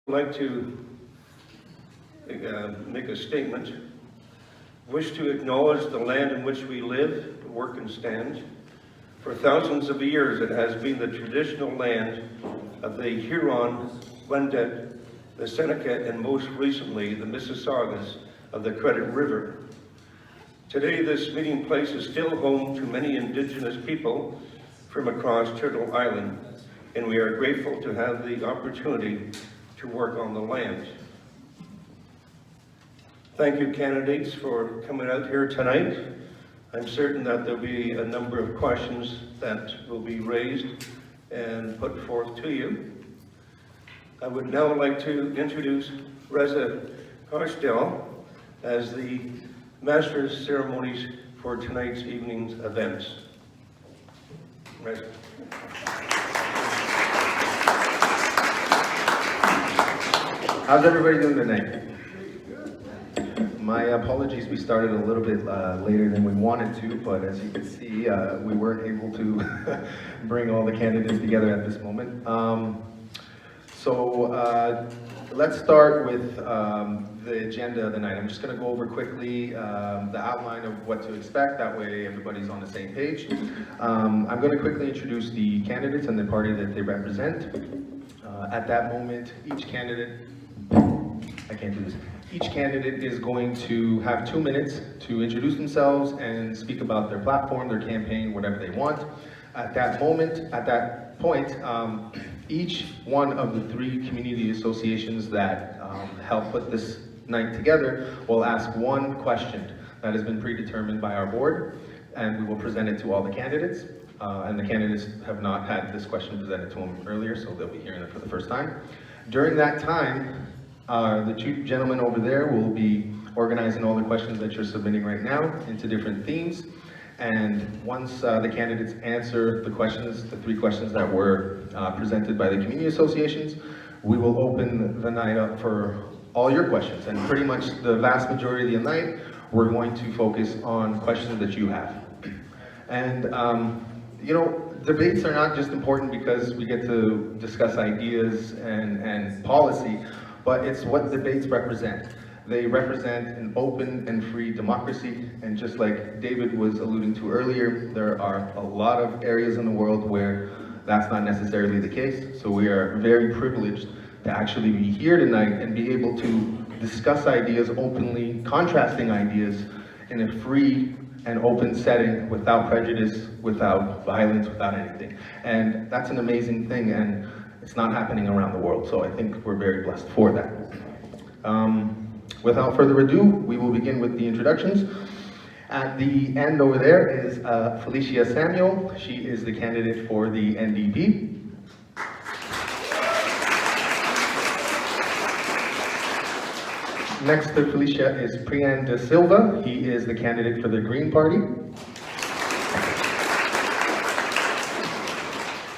I'd like to make a statement. Wish to acknowledge the land in which we live, work, and stand. For thousands of years, it has been the traditional land of the Huron, Wendat, the Seneca, and most recently, the Mississaugas of the Credit River. Today, this meeting place is still home to many Indigenous people from across Turtle Island, and we are grateful to have the opportunity to work on the land. Thank you, candidates, for coming out here tonight. I'm certain that there'll be a number of questions that will be raised and put forth to you. I would now like to introduce Reza Karsdell as the Master of Ceremonies for tonight's evening's events. Reza. How's everybody doing tonight? My apologies, we started a little bit later than we wanted to, but as you can see, we weren't able to bring all the candidates together at this moment. Let's start with the agenda of the night. I'm just going to go over quickly the outline of what to expect, that way everybody's on the same page. I'm going to quickly introduce the candidates and the party that they represent. At that moment, each candidate is going to have 2 minutes to introduce themselves and speak about their platform, their campaign, whatever they want. At that point, each one of the 3 community associations that help put this night together will ask one question that has been predetermined by our board, and we will present it to all the candidates. And the candidates have not had this question presented to them earlier, so they'll be hearing it for the first time. During that time, the 2 gentlemen over there will be organizing all the questions that you're submitting right now into different themes. And once the candidates answer the questions, the 3 questions that were presented by the community associations, we will open the night up for all your questions. And pretty much the vast majority of the night, we're going to focus on questions that you have. And you know, debates are not just important because we get to discuss ideas and policy, but it's what debates represent. They represent an open and free democracy, and just like David was alluding to earlier, there are a lot of areas in the world where that's not necessarily the case. So we are very privileged to actually be here tonight and be able to discuss ideas openly, contrasting ideas in a free and open setting without prejudice, without violence, without anything. And that's an amazing thing, and it's not happening around the world, so I think we're very blessed for that. Without further ado, we will begin with the introductions. At the end over there is Felicia Samuel. She is the candidate for the NDP. Next to Felicia is Priyan De Silva. He is the candidate for the Green Party.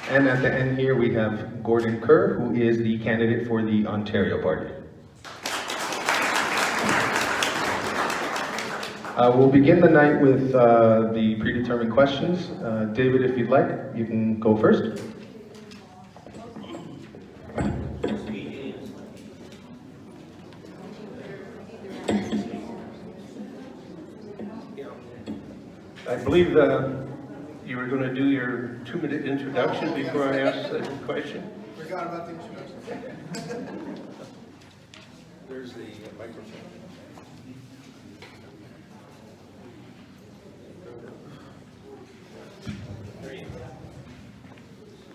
And at the end here we have Gordon Kerr, who is the candidate for the Ontario Party. We'll begin the night with the predetermined questions. David, if you'd like, you can go first. I believe you were going to do your 2-minute introduction before I ask the question. Forgot about the introduction. There's the microphone.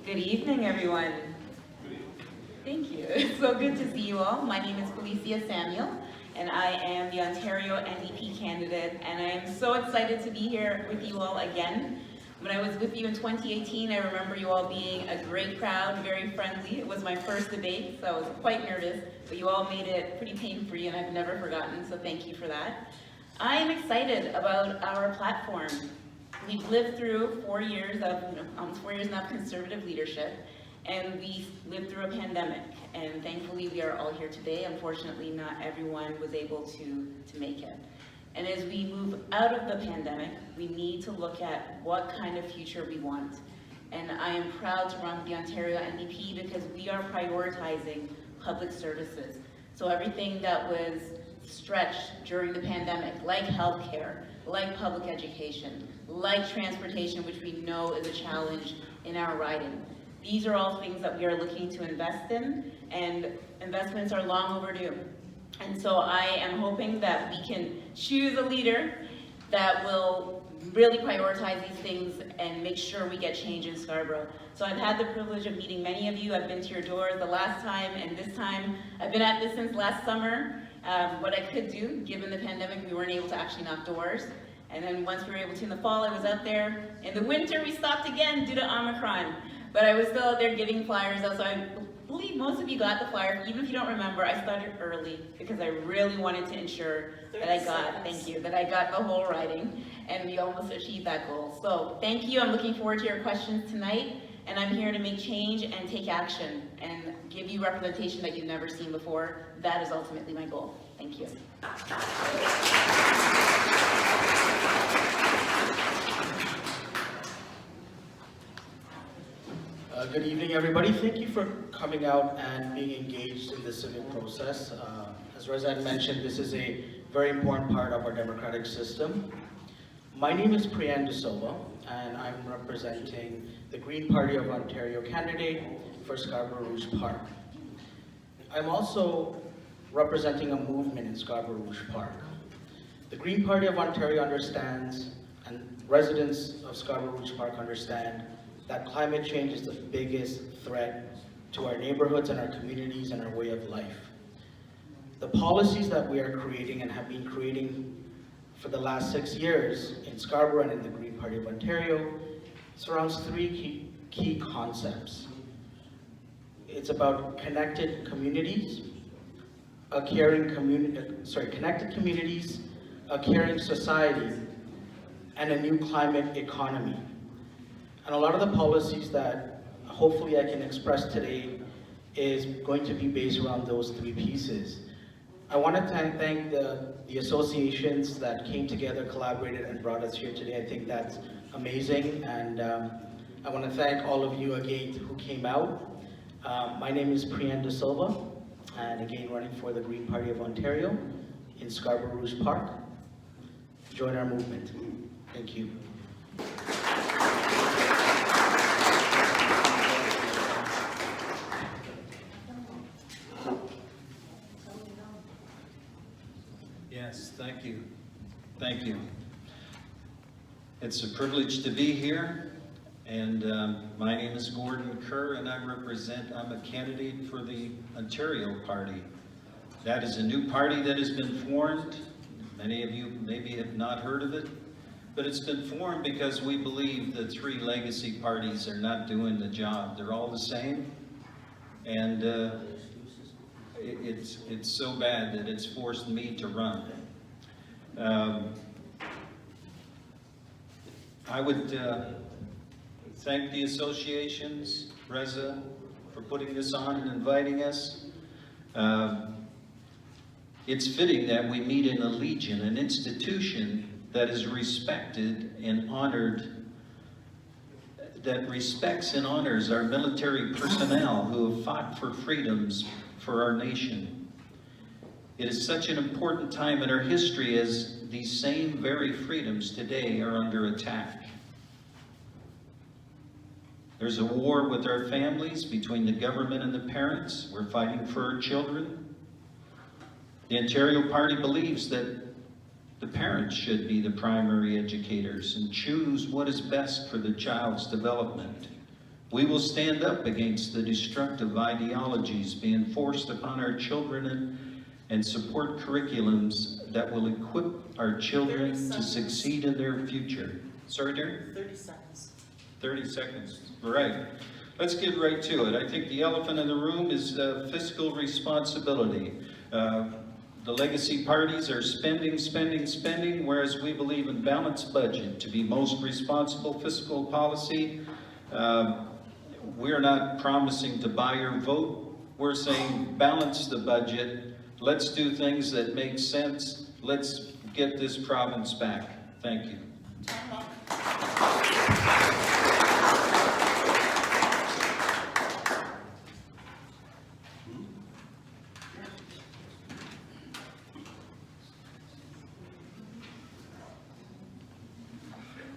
Good evening, everyone. Thank you. It's so good to see you all. My name is Felicia Samuel, and I am the Ontario NDP candidate, and I am so excited to be here with you all again. When I was with you in 2018, I remember you all being a great crowd, very friendly. It was my first debate, so I was quite nervous, but you all made it pretty pain-free, and I've never forgotten, so thank you for that. I am excited about our platform. We've lived through 4 years of, almost 4 years now of conservative leadership, and we lived through a pandemic, and thankfully we are all here today. Unfortunately, not everyone was able to make it. And as we move out of the pandemic, we need to look at what kind of future we want. And I am proud to run the Ontario NDP because we are prioritizing public services. So everything that was stretched during the pandemic, like healthcare, like public education, like transportation, which we know is a challenge in our riding. These are all things that we are looking to invest in, and investments are long overdue. And so I am hoping that we can choose a leader that will really prioritize these things and make sure we get change in Scarborough. So I've had the privilege of meeting many of you. I've been to your doors the last time and this time. I've been at this since last summer. What I could do, given the pandemic, we weren't able to actually knock doors. And then once we were able to in the fall, I was out there. In the winter, we stopped again due to Omicron. But I was still out there giving flyers out, so I believe most of you got the flyer. Even if you don't remember, I started early because I really wanted to ensure that I got, thank you, that I got the whole riding, and we almost achieved that goal. So thank you, I'm looking forward to your questions tonight, and I'm here to make change and take action and give you representation that you've never seen before. That is ultimately my goal. Thank you. Good evening, everybody. Thank you for coming out and being engaged in the civic process. As Reza had mentioned, this is a very important part of our democratic system. My name is Priyan De Silva, and I'm representing the Green Party of Ontario candidate for Scarborough Rouge Park. I'm also representing a movement in Scarborough Rouge Park. The Green Party of Ontario understands, and residents of Scarborough Rouge Park understand, that climate change is the biggest threat to our neighborhoods and our communities and our way of life. The policies that we are creating and have been creating for the last 6 years in Scarborough and in the Green Party of Ontario surrounds three key concepts. It's about connected communities, connected communities, a caring society, and a new climate economy. And a lot of the policies that hopefully I can express today is going to be based around those three pieces. I want to thank the associations that came together, collaborated, and brought us here today. I think that's amazing, and I want to thank all of you again who came out. My name is Priyan De Silva, and again running for the Green Party of Ontario in Scarborough Rouge Park. Join our movement. Thank you. Yes, thank you. Thank you. It's a privilege to be here, and my name is Gordon Kerr, and I'm a candidate for the Ontario Party. That is a new party that has been formed. Many of you maybe have not heard of it, but it's been formed because we believe the three legacy parties are not doing the job. They're all the same, and it's so bad that it's forced me to run. I would thank the associations, Reza, for putting this on and inviting us. It's fitting that we meet in a legion, an institution that is respected and honored, that respects and honors our military personnel who have fought for freedoms for our nation. It is such an important time in our history as these same very freedoms today are under attack. There's a war with our families, between the government and the parents. We're fighting for our children. The Ontario Party believes that the parents should be the primary educators and choose what is best for the child's development. We will stand up against the destructive ideologies being forced upon our children and support curriculums that will equip our children to succeed in their future. Sorry, dear? 30 seconds. 30 seconds, right. Let's get right to it. I think the elephant in the room is fiscal responsibility. The legacy parties are spending, spending, spending, whereas we believe in balanced budget to be most responsible fiscal policy. We're not promising to buy your vote. We're saying balance the budget. Let's do things that make sense. Let's get this province back. Thank you.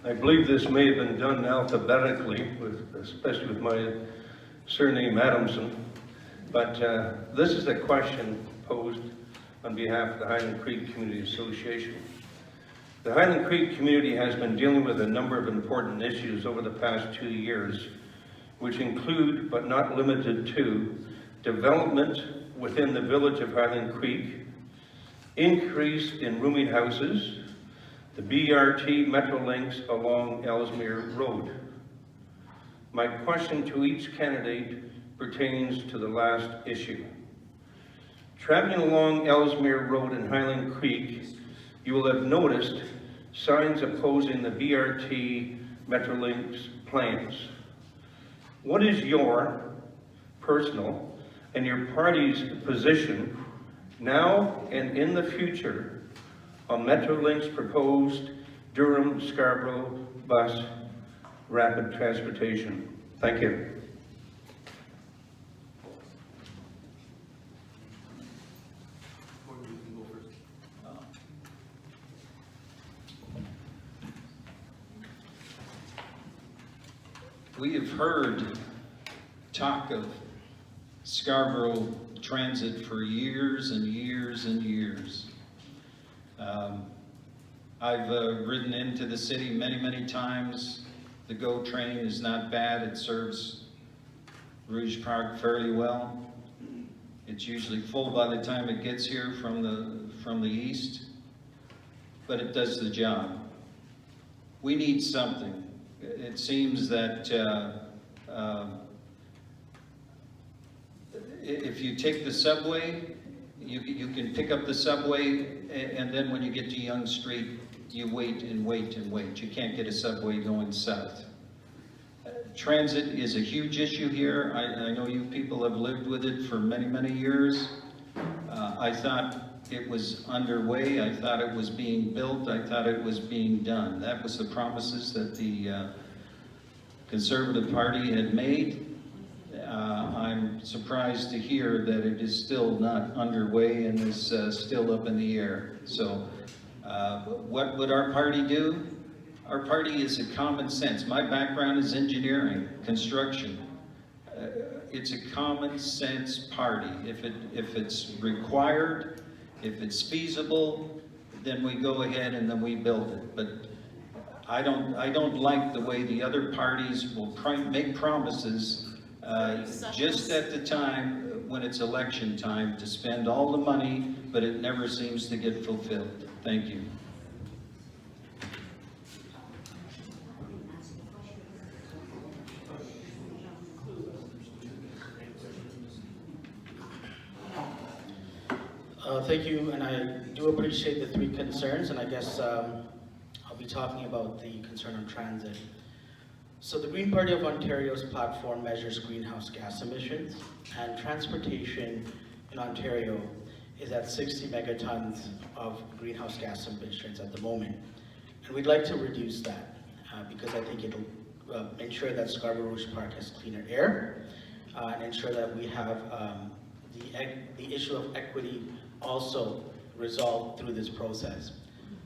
I believe this may have been done alphabetically, especially with my surname Adamson. But this is a question posed on behalf of the Highland Creek Community Association. The Highland Creek community has been dealing with a number of important issues over the past 2 years, which include, but not limited to, development within the village of Highland Creek, increase in rooming houses, the BRT Metro links along Ellesmere Road. My question to each candidate pertains to the last issue. Traveling along Ellesmere Road in Highland Creek, you will have noticed signs opposing the BRT Metrolinx plans. What is your personal and your party's position now and in the future on Metrolinx's proposed Durham-Scarborough bus rapid transportation? Thank you. We have heard talk of Scarborough Transit for years and years and years. I've ridden into the city many, many times. The GO train is not bad. It serves Rouge Park fairly well. It's usually full by the time it gets here from the east, but it does the job. We need something. It seems that if you take the subway, you can pick up the subway, and then when you get to Yonge Street, you wait and wait and wait. You can't get a subway going south. Transit is a huge issue here. I know you people have lived with it for many, many years. I thought it was underway. I thought it was being built. I thought it was being done. That was the promises that the Conservative Party had made. I'm surprised to hear that it is still not underway and is still up in the air. So what would our party do? Our party is a common sense. My background is engineering, construction. It's a common sense party. If it's required, if it's feasible, then we go ahead and then we build it. But I don't like the way the other parties will make promises just at the time when it's election time to spend all the money, but it never seems to get fulfilled. Thank you. Thank you, and I do appreciate the three concerns, and I guess I'll be talking about the concern on transit. So the Green Party of Ontario's platform measures greenhouse gas emissions, and transportation in Ontario is at 60 megatons of greenhouse gas emissions at the moment. And we'd like to reduce that because I think it'll ensure that Scarborough Rouge Park has cleaner air and ensure that we have the issue of equity also resolved through this process.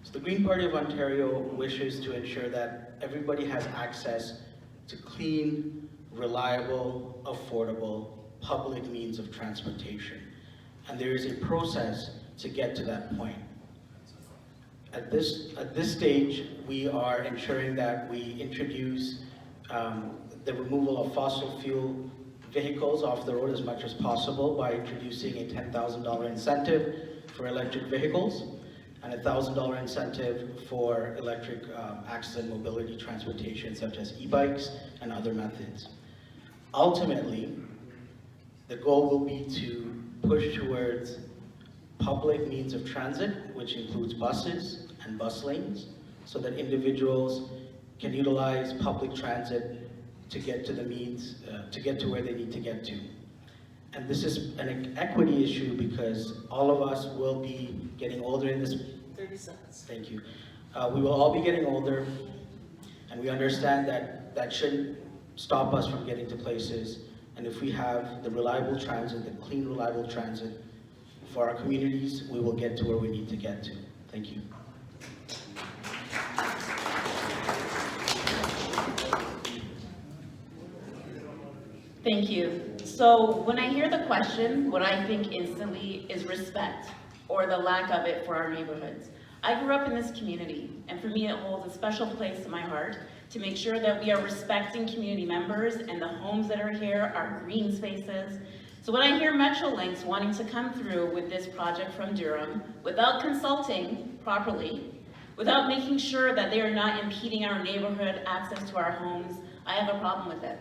So the Green Party of Ontario wishes to ensure that everybody has access to clean, reliable, affordable, public means of transportation. And there is a process to get to that point. At this stage, we are ensuring that we introduce the removal of fossil fuel vehicles off the road as much as possible by introducing a $10,000 incentive for electric vehicles and a $1,000 incentive for electric access and mobility transportation such as e-bikes and other methods. Ultimately, the goal will be to push towards public means of transit, which includes buses and bus lanes, so that individuals can utilize public transit to get to the means, to get to where they need to get to. And this is an equity issue because all of us will be getting older in this. 30 seconds. Thank you. We will all be getting older, and we understand that that shouldn't stop us from getting to places. And if we have the reliable transit, the clean, reliable transit for our communities, we will get to where we need to get to. Thank you. Thank you. So when I hear the question, what I think instantly is respect, or the lack of it for our neighborhoods. I grew up in this community, and for me it holds a special place in my heart to make sure that we are respecting community members and the homes that are here, our green spaces. So when I hear Metrolinx wanting to come through with this project from Durham, without consulting properly, without making sure that they are not impeding our neighborhood access to our homes, I have a problem with it.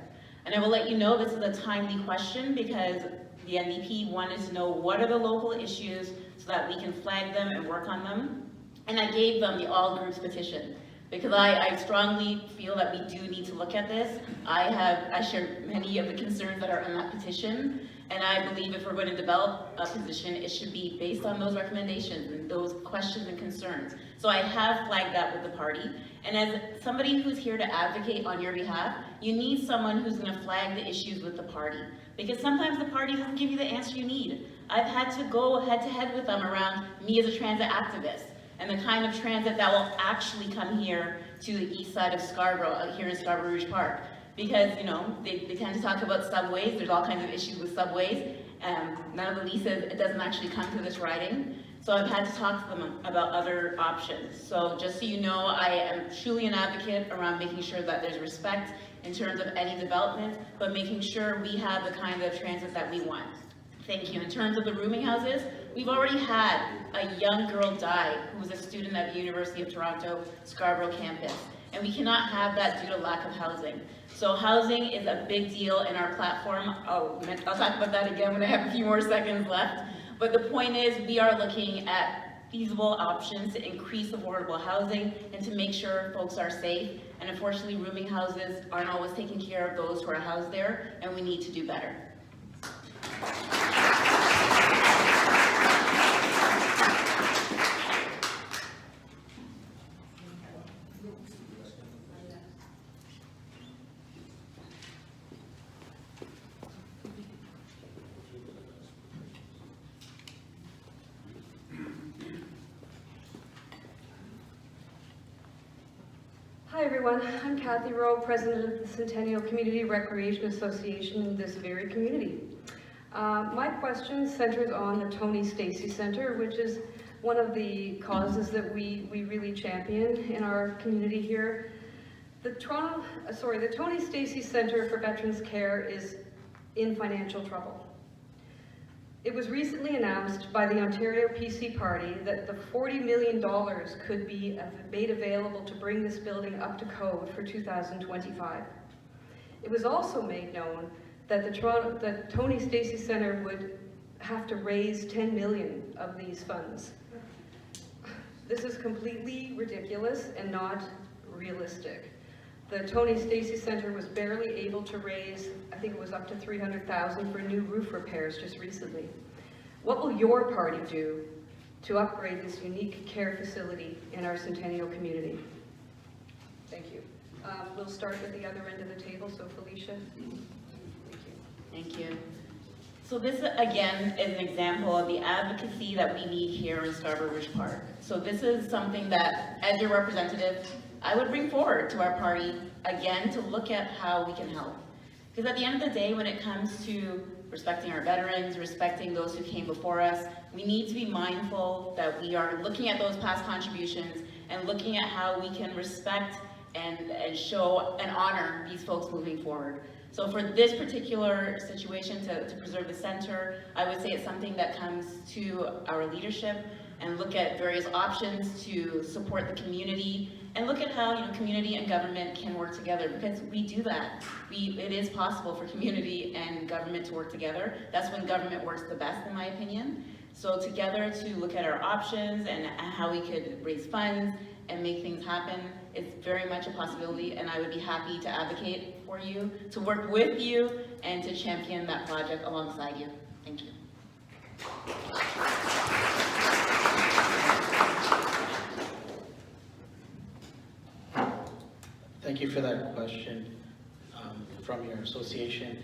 And I will let you know this is a timely question because the NDP wanted to know what are the local issues so that we can flag them and work on them. And I gave them the all groups petition because I strongly feel that we do need to look at this. I share many of the concerns that are in that petition, and I believe if we're going to develop a position, it should be based on those recommendations and those questions and concerns. So I have flagged that with the party, and as somebody who's here to advocate on your behalf, you need someone who's going to flag the issues with the party, because sometimes the party doesn't give you the answer you need. I've had to go head to head with them around me as a transit activist, and the kind of transit that will actually come here to the east side of Scarborough, here in Scarborough Rouge Park. Because, you know, they tend to talk about subways, there's all kinds of issues with subways, none of the leases, it doesn't actually come to this riding. So I've had to talk to them about other options. So just so you know, I am truly an advocate around making sure that there's respect in terms of any development, but making sure we have the kind of transit that we want. Thank you. In terms of the rooming houses, we've already had a young girl die who was a student at the University of Toronto Scarborough campus, and we cannot have that due to lack of housing. So housing is a big deal in our platform. I'll talk about that again when I have a few more seconds left. But the point is, we are looking at feasible options to increase affordable housing and to make sure folks are safe. And unfortunately, rooming houses aren't always taking care of those who are housed there, and we need to do better. Hi everyone, I'm Kathy Rowe, President of the Centennial Community Recreation Association in this very community. My question centers on the Tony Stacey Center, which is one of the causes that we really champion in our community here. The Tony Stacey Center for Veterans Care is in financial trouble. It was recently announced by the Ontario PC Party that the $40 million could be made available to bring this building up to code for 2025. It was also made known that the Tony Stacey Centre would have to raise $10 million of these funds. This is completely ridiculous and not realistic. The Tony Stacey Centre was barely able to raise, I think it was up to $300,000 for new roof repairs just recently. What will your party do to upgrade this unique care facility in our Centennial community? Thank you. We'll start with the other end of the table, so Felicia. Thank you. So this, again, is an example of the advocacy that we need here in Scarborough Rouge Park. So this is something that, as your representative, I would bring forward to our party, again, to look at how we can help. Because at the end of the day, when it comes to respecting our veterans, respecting those who came before us, we need to be mindful that we are looking at those past contributions and looking at how we can respect and show and honor these folks moving forward. So for this particular situation, to preserve the center, I would say it's something that comes to our leadership and look at various options to support the community and look at how, you know, community and government can work together, because we do that. It is possible for community and government to work together. That's when government works the best, in my opinion. So together to look at our options and how we could raise funds and make things happen, it's very much a possibility, and I would be happy to advocate for you, to work with you, and to champion that project alongside you. Thank you. Thank you for that question from your association.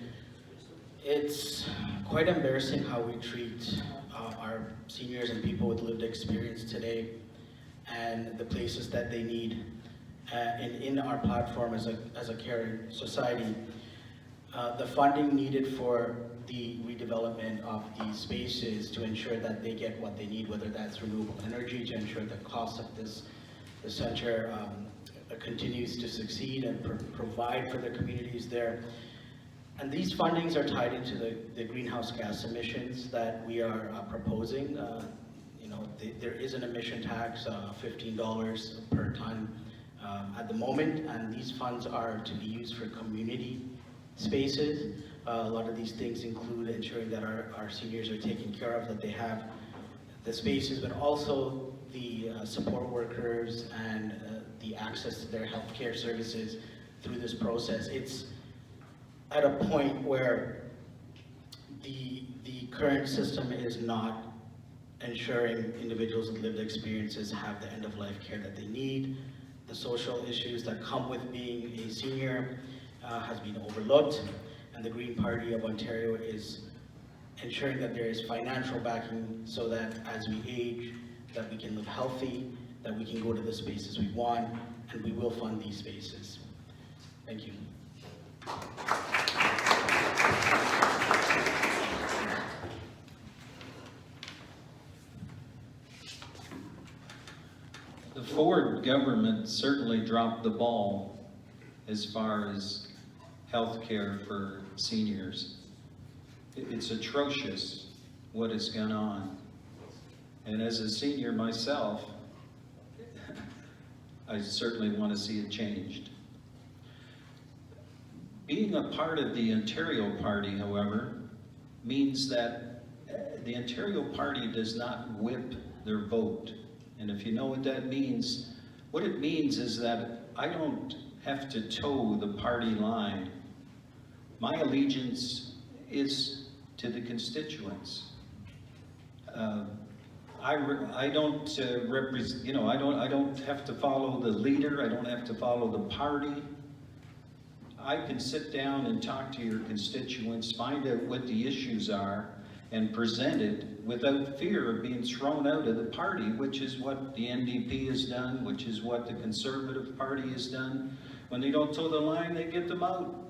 It's quite embarrassing how we treat our seniors and people with lived experience today and the places that they need in our platform as a caring society. the funding needed for the redevelopment of these spaces to ensure that they get what they need, whether that's renewable energy, to ensure the cost of the center continues to succeed and provide for the communities there. And these fundings are tied into the greenhouse gas emissions that we are proposing. There is an emission tax, $15 per ton at the moment, and these funds are to be used for community spaces. A lot of these things include ensuring that our seniors are taken care of, that they have the spaces, but also the support workers and the access to their healthcare services through this process. It's at a point where the current system is not ensuring individuals with lived experiences have the end-of-life care that they need. The social issues that come with being a senior has been overlooked, and the Green Party of Ontario is ensuring that there is financial backing so that as we age, that we can live healthy, that we can go to the spaces we want, and we will fund these spaces. Thank you. The Ford government certainly dropped the ball as far as health care for seniors. It's atrocious what has gone on. And as a senior myself, I certainly want to see it changed. Being a part of the Ontario Party, however, means that the Ontario Party does not whip their vote. And if you know what that means, what it means is that I don't have to toe the party line. My allegiance is to the constituents. I don't represent, I don't have to follow the leader. I don't have to follow the party. I can sit down and talk to your constituents, find out what the issues are, and present it without fear of being thrown out of the party, which is what the NDP has done, which is what the Conservative Party has done. When they don't toe the line, they get them out.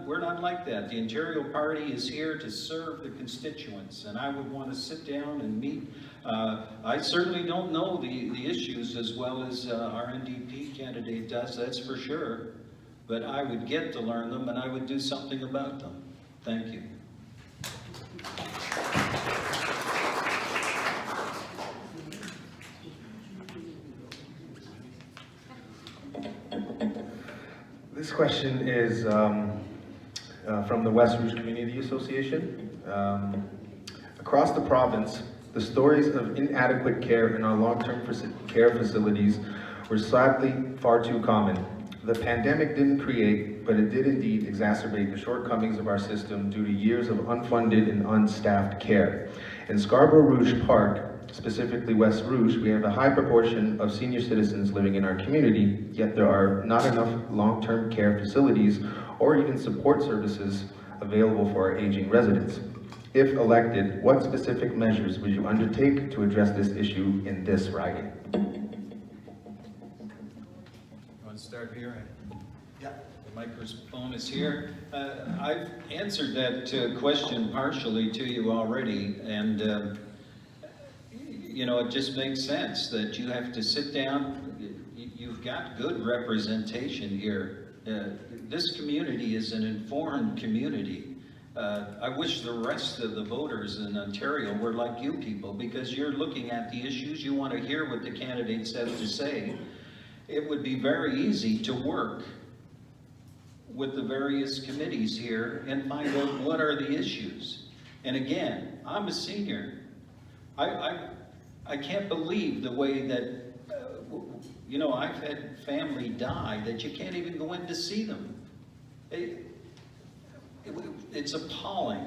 We're not like that. The Ontario Party is here to serve the constituents, and I would want to sit down and meet. I certainly don't know the issues as well as our NDP candidate does, that's for sure. But I would get to learn them, and I would do something about them. Thank you. This question is from the West Rouge Community Association. Across the province, the stories of inadequate care in our long-term care facilities were sadly far too common. The pandemic didn't create, but it did indeed exacerbate the shortcomings of our system due to years of unfunded and unstaffed care. In Scarborough Rouge Park, specifically West Rouge, we have a high proportion of senior citizens living in our community, yet there are not enough long-term care facilities or even support services available for our aging residents. If elected, what specific measures would you undertake to address this issue in this riding? Start here. Yeah. The microphone is here. I've answered that question partially to you already, and it just makes sense that you have to sit down. You've got good representation here. This community is an informed community. I wish the rest of the voters in Ontario were like you people, because you're looking at the issues, you want to hear what the candidates have to say. It would be very easy to work with the various committees here and find out what are the issues. And again, I'm a senior. I can't believe the way that, I've had family die that you can't even go in to see them. It's appalling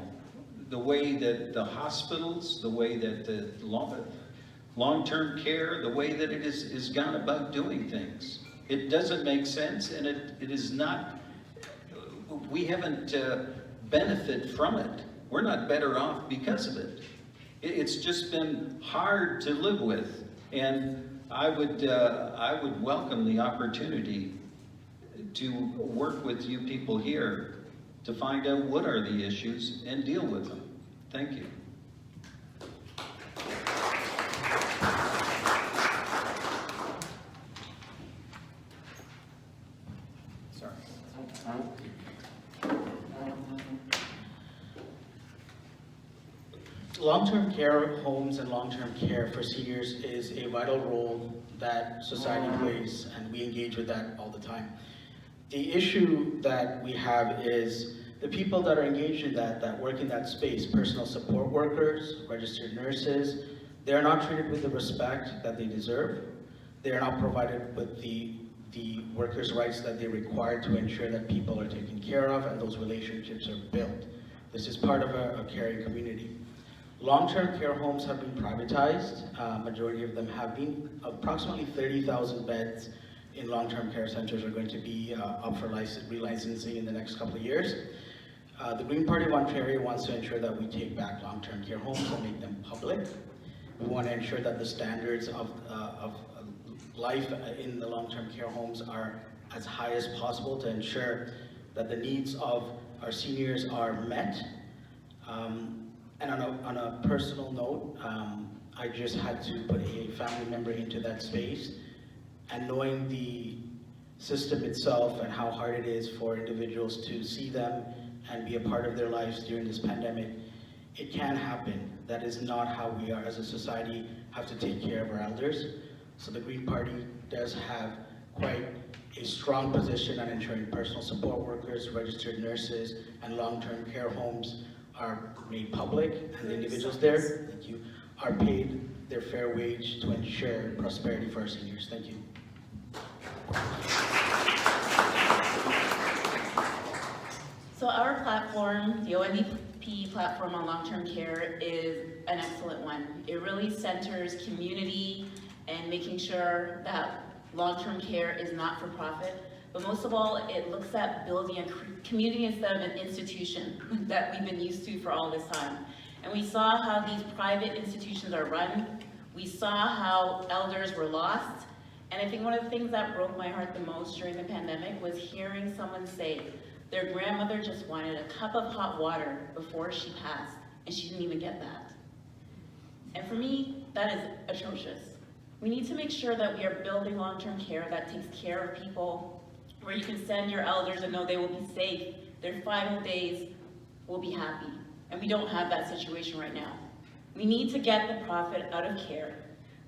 the way that the hospitals, the way that the long-term care, the way that it is gone about doing things. It doesn't make sense, and it is not, we haven't benefited from it. We're not better off because of it. It's just been hard to live with, and I would welcome the opportunity to work with you people here to find out what are the issues and deal with them. Thank you. Sorry. Long-term care homes and long-term care for seniors is a vital role that society plays, and we engage with that all the time. The issue that we have is the people that are engaged in that work in that space, personal support workers, registered nurses, they're not treated with the respect that they deserve. They are not provided with the workers' rights that they require to ensure that people are taken care of and those relationships are built. This is part of a caring community. Long-term care homes have been privatized. Majority of them have been. Approximately 30,000 beds in long-term care centers are going to be up for relicensing in the next couple of years. The Green Party of Ontario wants to ensure that we take back long-term care homes and make them public. We want to ensure that the standards of life in the long-term care homes are as high as possible to ensure that the needs of our seniors are met. And on a personal note, I just had to put a family member into that space, and knowing the system itself and how hard it is for individuals to see them and be a part of their lives during this pandemic, it can happen. That is not how we are as a society have to take care of our elders. So the Green Party does have quite a strong position on ensuring personal support workers, registered nurses, and long-term care homes are made public, and the individuals there, thank you, are paid their fair wage to ensure prosperity for our seniors. Thank you. So our platform, the ONDP platform on long-term care, is an excellent one. It really centers community and making sure that long-term care is not for profit. But most of all, it looks at building a community instead of an institution that we've been used to for all this time. And we saw how these private institutions are run. We saw how elders were lost. And I think one of the things that broke my heart the most during the pandemic was hearing someone say their grandmother just wanted a cup of hot water before she passed, and she didn't even get that. And for me, that is atrocious. We need to make sure that we are building long-term care that takes care of people, where you can send your elders and know they will be safe. Their final days will be happy. And we don't have that situation right now. We need to get the profit out of care.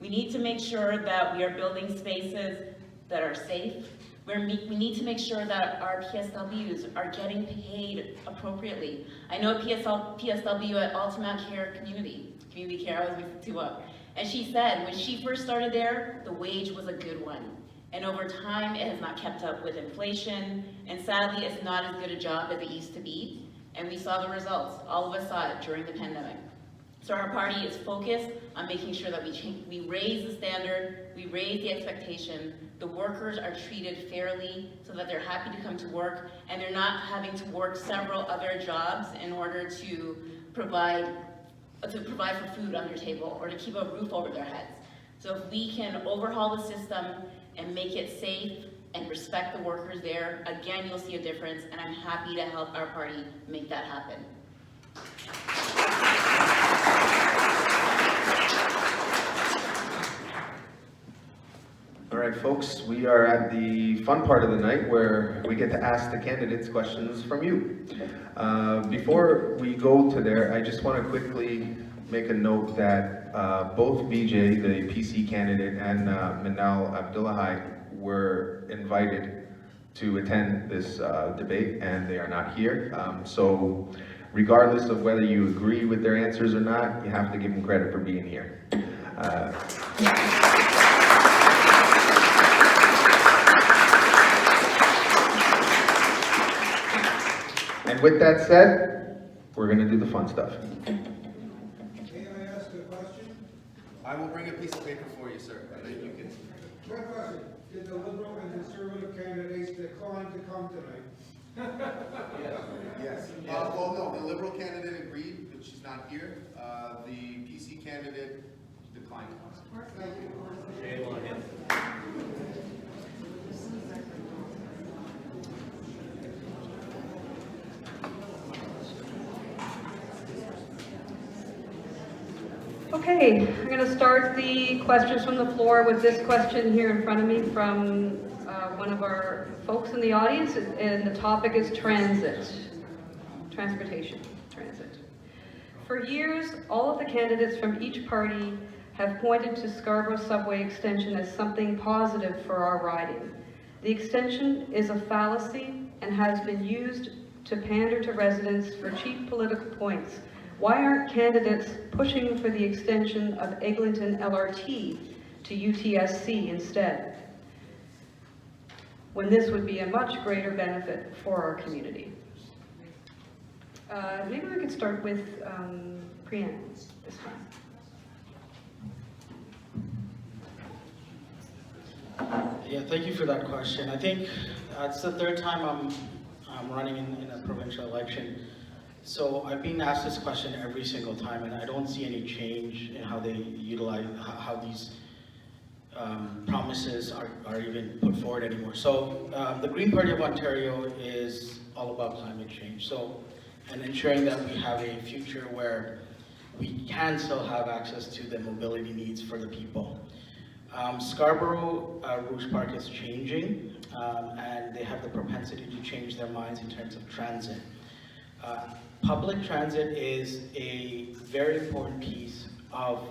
We need to make sure that we are building spaces that are safe. We need to make sure that our PSWs are getting paid appropriately. I know a PSW at Ultimate Care Community Care, I was with Tua, and she said when she first started there, the wage was a good one. And over time, it has not kept up with inflation, and sadly, it's not as good a job as it used to be. And we saw the results. All of us saw it during the pandemic. So our party is focused on making sure that we raise the standard, we raise the expectation, the workers are treated fairly so that they're happy to come to work, and they're not having to work several other jobs in order to provide for food on their table or to keep a roof over their heads. So if we can overhaul the system and make it safe and respect the workers there, again, you'll see a difference, and I'm happy to help our party make that happen. All right, folks, we are at the fun part of the night where we get to ask the candidates questions from you. Before we go to there, I just want to quickly make a note that both Vijay, the PC candidate, and Minal Abdullahi were invited to attend this debate, and they are not here. So regardless of whether you agree with their answers or not, you have to give them credit for being here. And with that said, we're going to do the fun stuff. May I ask a question? I will bring a piece of paper for you, sir, and then you can. One question. Did the Liberal and Conservative candidates decline to come tonight? Yes. Well, no, the Liberal candidate agreed, but she's not here. The PC candidate declined. Thank you. Okay, I'm going to start the questions from the floor with this question here in front of me from one of our folks in the audience, and the topic is transit, transportation, transit. For years, all of the candidates from each party have pointed to Scarborough subway extension as something positive for our riding. The extension is a fallacy and has been used to pander to residents for cheap political points. Why aren't candidates pushing for the extension of Eglinton LRT to UTSC instead, when this would be a much greater benefit for our community? Maybe we could start with Priyan this time. Yeah, thank you for that question. I think it's the third time I'm running in a provincial election. So I've been asked this question every single time, and I don't see any change in how they utilize, how these promises are even put forward anymore. So the Green Party of Ontario is all about climate change. And ensuring that we have a future where we can still have access to the mobility needs for the people. Scarborough Rouge Park is changing, and they have the propensity to change their minds in terms of transit. Public transit is a very important piece of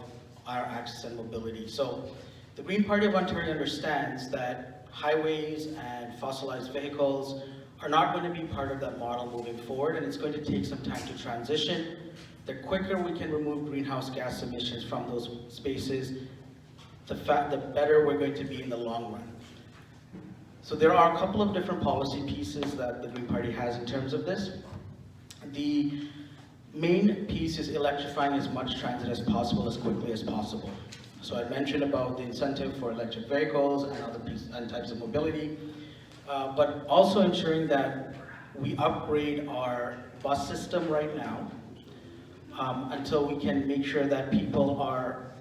our access and mobility. So the Green Party of Ontario understands that highways and fossilized vehicles are not going to be part of that model moving forward, and it's going to take some time to transition. The quicker we can remove greenhouse gas emissions from those spaces, the better we're going to be in the long run. So there are a couple of different policy pieces that the Green Party has in terms of this. The main piece is electrifying as much transit as possible, as quickly as possible. So I mentioned about the incentive for electric vehicles and other types of mobility, but also ensuring that we upgrade our bus system right now until we can make sure that people are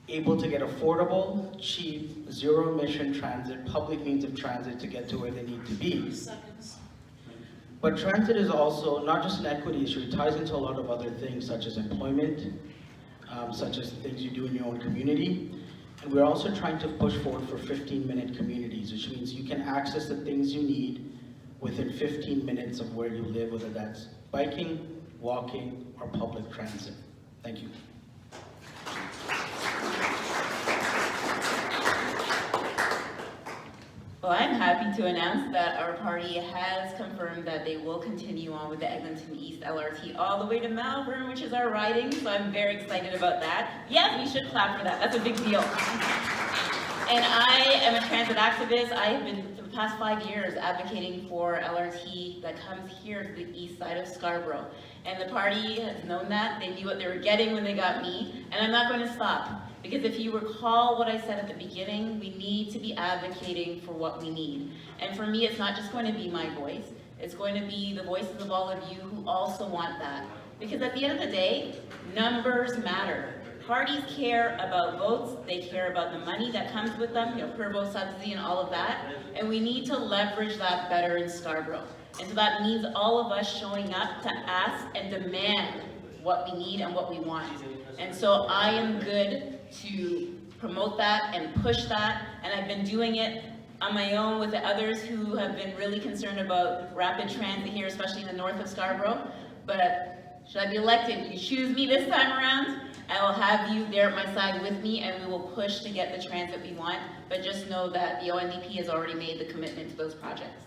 able to get affordable, cheap, zero-emission transit, public means of transit to get to where they need to be. But transit is also not just an equity issue, it ties into a lot of other things such as employment, such as things you do in your own community. And we're also trying to push forward for 15-minute communities, which means you can access the things you need within 15 minutes of where you live, whether that's biking, walking, or public transit. Thank you. Well, I'm happy to announce that our party has confirmed that they will continue on with the Eglinton East LRT all the way to Malvern, which is our riding, so I'm very excited about that. Yes, we should clap for that. That's a big deal. And I am a transit activist. I have been, for the past 5 years, advocating for LRT that comes here to the east side of Scarborough. And the party has known that. They knew what they were getting when they got me, and I'm not going to stop. Because if you recall what I said at the beginning, we need to be advocating for what we need. And for me, it's not just going to be my voice. It's going to be the voices of all of you who also want that. Because at the end of the day, numbers matter. Parties care about votes, they care about the money that comes with them, per vote subsidy and all of that. And we need to leverage that better in Scarborough. And so that means all of us showing up to ask and demand what we need and what we want. And so I am good to promote that and push that, and I've been doing it on my own with the others who have been really concerned about rapid transit here, especially in the north of Scarborough. But should I be elected, you choose me this time around, I will have you there at my side with me, and we will push to get the transit we want. But just know that the ONDP has already made the commitment to those projects.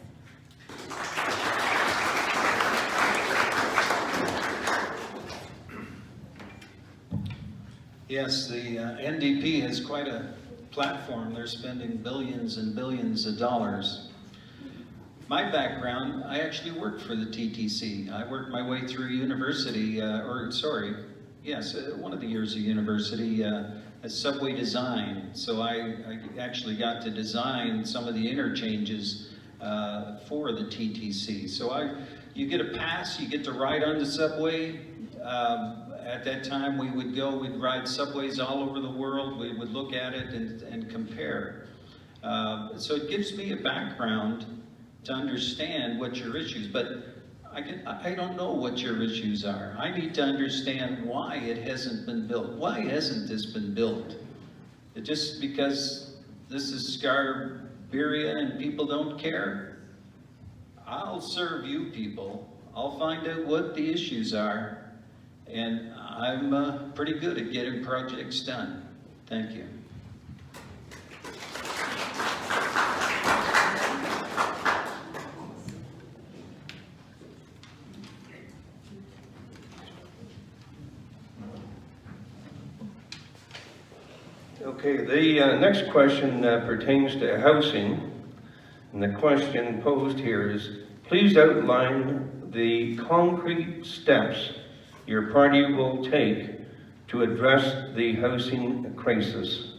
Yes, the NDP has quite a platform. They're spending billions and billions of dollars. My background, I actually worked for the TTC. I worked my way through university, one of the years of university as subway design. So I actually got to design some of the interchanges for the TTC. So you get a pass, you get to ride on the subway. At that time, we'd ride subways all over the world. We would look at it and compare. So it gives me a background to understand what your issues, but I don't know what your issues are. I need to understand why it hasn't been built. Why hasn't this been built? It just because this is Scarborough and people don't care? I'll serve you people. I'll find out what the issues are, and I'm pretty good at getting projects done. Thank you. Okay, the next question pertains to housing. And the question posed here is, please outline the concrete steps your party will take to address the housing crisis.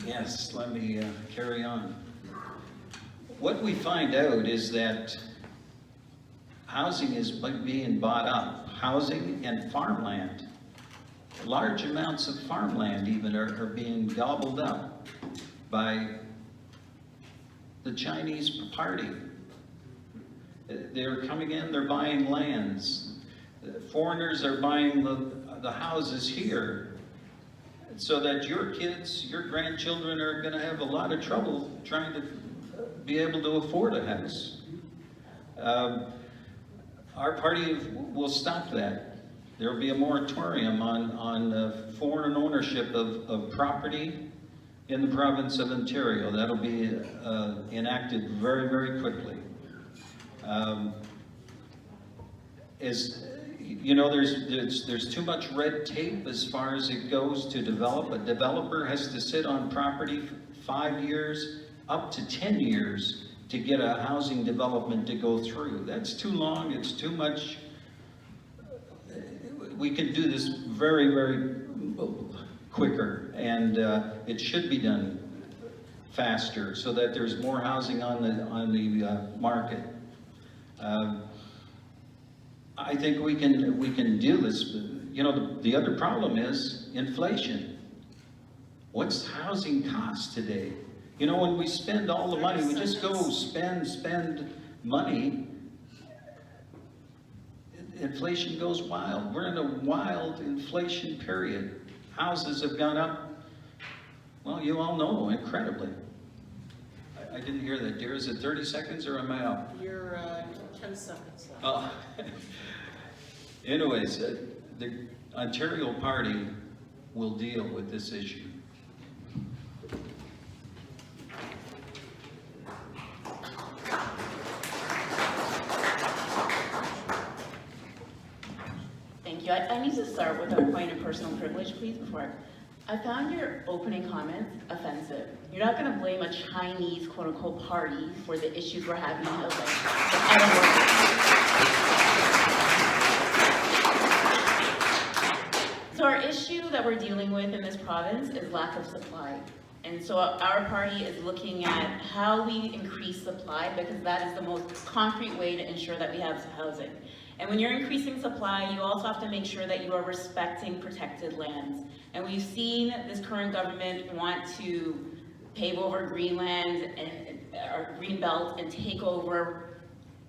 Yes, let me carry on. What we find out is that housing is being bought up. Housing and farmland. Large amounts of farmland even are being gobbled up by the Chinese party. They're coming in, they're buying lands. Foreigners are buying the houses here, so that your kids, your grandchildren are going to have a lot of trouble trying to be able to afford a house. Our party will stop that. There will be a moratorium on foreign ownership of property in the province of Ontario. That'll be enacted very, very quickly. As you know, there's too much red tape as far as it goes to develop. A developer has to sit on property 5 years, up to 10 years, to get a housing development to go through. That's too long, it's too much. We can do this very, very quicker, and it should be done faster so that there's more housing on the market. I think we can do this. You know, the other problem is inflation. What's housing cost today? You know, when we spend all the money, we just go spend money, inflation goes wild. We're in a wild inflation period. Houses have gone up, well, you all know, incredibly. I didn't hear that, dear. Is it 30 seconds or am I out? You're 10 seconds left. Oh. Anyways, the Ontario Party will deal with this issue. Thank you. I need to start with a point of personal privilege, please, before I found your opening comments offensive. You're not going to blame a Chinese, quote-unquote, party for the issues we're having in housing. I don't work. So our issue that we're dealing with in this province is lack of supply. And so our party is looking at how we increase supply, because that is the most concrete way to ensure that we have housing. And when you're increasing supply, you also have to make sure that you are respecting protected lands. And we've seen this current government want to pave over greenland and our green belt and take over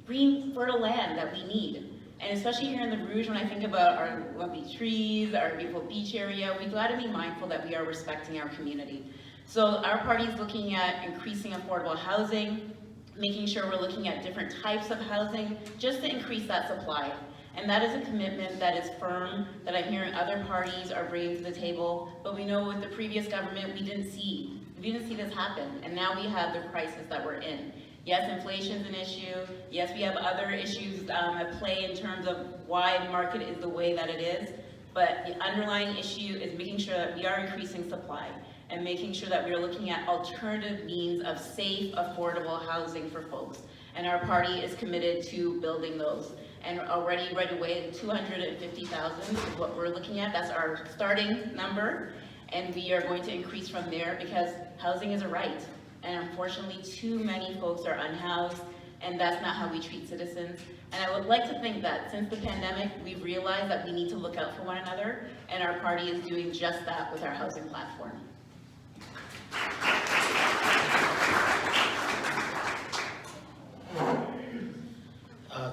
green fertile land that we need. And especially here in the Rouge, when I think about our lovely trees, our beautiful beach area, we've got to be mindful that we are respecting our community. So our party is looking at increasing affordable housing, making sure we're looking at different types of housing, just to increase that supply. And that is a commitment that is firm, that I'm hearing other parties are bringing to the table. But we know with the previous government, we didn't see this happen. And now we have the crisis that we're in. Yes, inflation's an issue. Yes, we have other issues at play in terms of why the market is the way that it is. But the underlying issue is making sure that we are increasing supply and making sure that we are looking at alternative means of safe, affordable housing for folks. And our party is committed to building those. And already right away, 250,000 is what we're looking at. That's our starting number. And we are going to increase from there because housing is a right. And unfortunately, too many folks are unhoused, and that's not how we treat citizens. And I would like to think that since the pandemic, we've realized that we need to look out for one another, and our party is doing just that with our housing platform.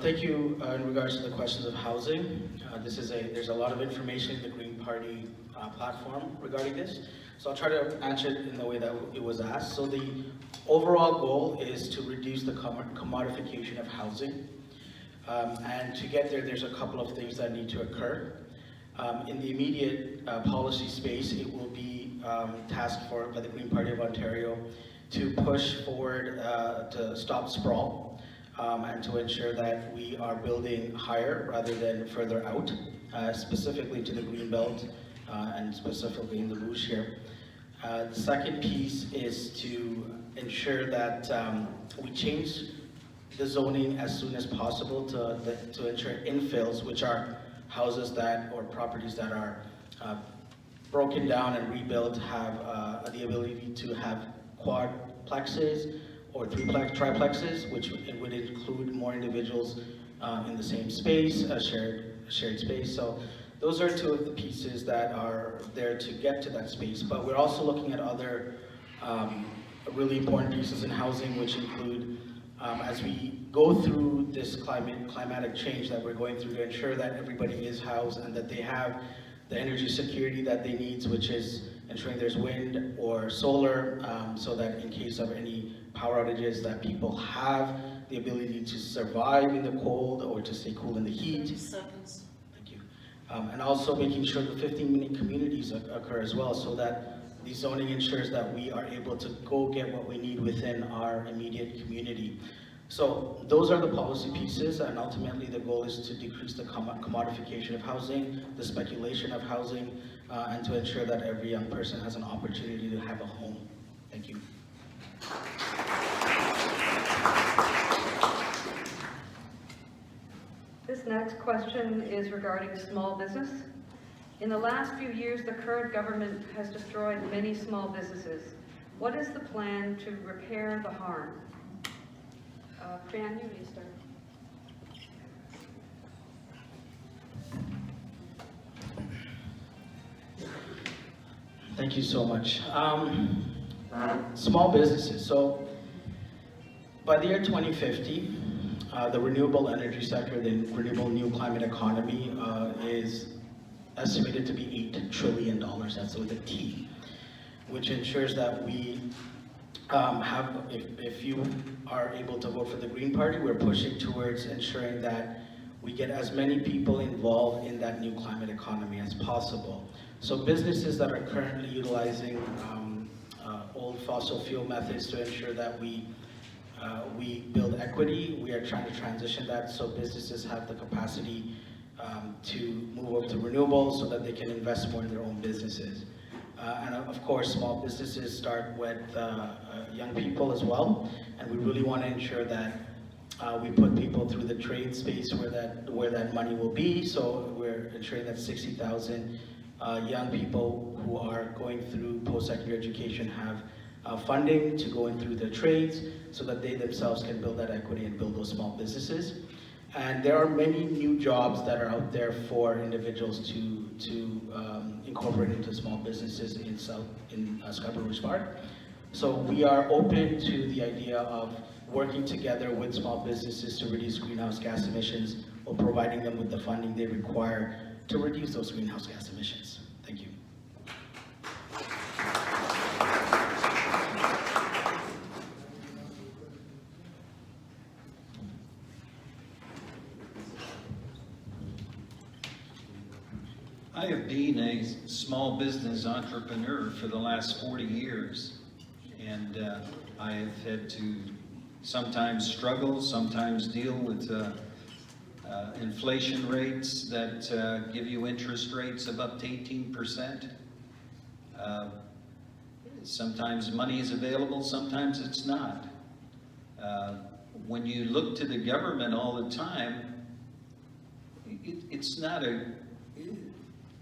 Thank you in regards to the questions of housing. There's a lot of information in the Green Party platform regarding this. So I'll try to answer it in the way that it was asked. So the overall goal is to reduce the commodification of housing. And to get there, there's a couple of things that need to occur. In the immediate policy space, it will be tasked for by the Green Party of Ontario to push forward to stop sprawl and to ensure that we are building higher rather than further out, specifically to the Green Belt and specifically in the Rouge here. The second piece is to ensure that we change the zoning as soon as possible to ensure infills, which are houses that or properties that are broken down and rebuilt, have the ability to have quadplexes or triplexes, which it would include more individuals in the same space, a shared space. So those are two of the pieces that are there to get to that space. But we're also looking at other really important pieces in housing, which include as we go through this climatic change that we're going through, to ensure that everybody is housed and that they have the energy security that they need, which is ensuring there's wind or solar, so that in case of any power outages that people have the ability to survive in the cold or to stay cool in the heat. 30 seconds. Thank you. And also making sure the 15-minute communities occur as well, so that the zoning ensures that we are able to go get what we need within our immediate community. So those are the policy pieces, and ultimately the goal is to decrease the commodification of housing, the speculation of housing, and to ensure that every young person has an opportunity to have a home. Thank you. This next question is regarding small business. In the last few years, the current government has destroyed many small businesses. What is the plan to repair the harm? Fran, you may start. Thank you so much. Small businesses. So by the year 2050, the renewable energy sector, the renewable new climate economy is estimated to be $8 trillion, that's with a T, which ensures that we have, if you are able to vote for the Green Party, we're pushing towards ensuring that we get as many people involved in that new climate economy as possible. So businesses that are currently utilizing old fossil fuel methods to ensure that we build equity, we are trying to transition that so businesses have the capacity to move over to renewables so that they can invest more in their own businesses. And of course, small businesses start with young people as well, and we really want to ensure that we put people through the trade space where that money will be. So we're ensuring that 60,000 young people who are going through post-secondary education have funding to go in through the trades so that they themselves can build that equity and build those small businesses. And there are many new jobs that are out there for individuals to incorporate into small businesses in Scarborough Rouge Park. So we are open to the idea of working together with small businesses to reduce greenhouse gas emissions, or providing them with the funding they require to reduce those greenhouse gas emissions. Thank you. I have been a small business entrepreneur for the last 40 years, and I have had to sometimes struggle, sometimes deal with inflation rates that give you interest rates of up to 18%. Sometimes money is available, sometimes it's not. When you look to the government all the time, it's not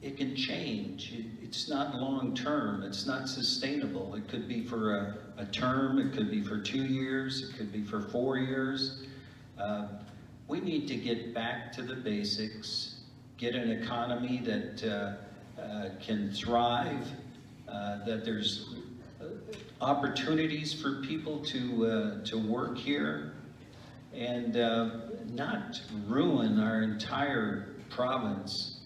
it can change. It's not long-term, it's not sustainable. It could be for a term, it could be for 2 years, it could be for 4 years. We need to get back to the basics, get an economy that can thrive, that there's opportunities for people to work here, and not ruin our entire province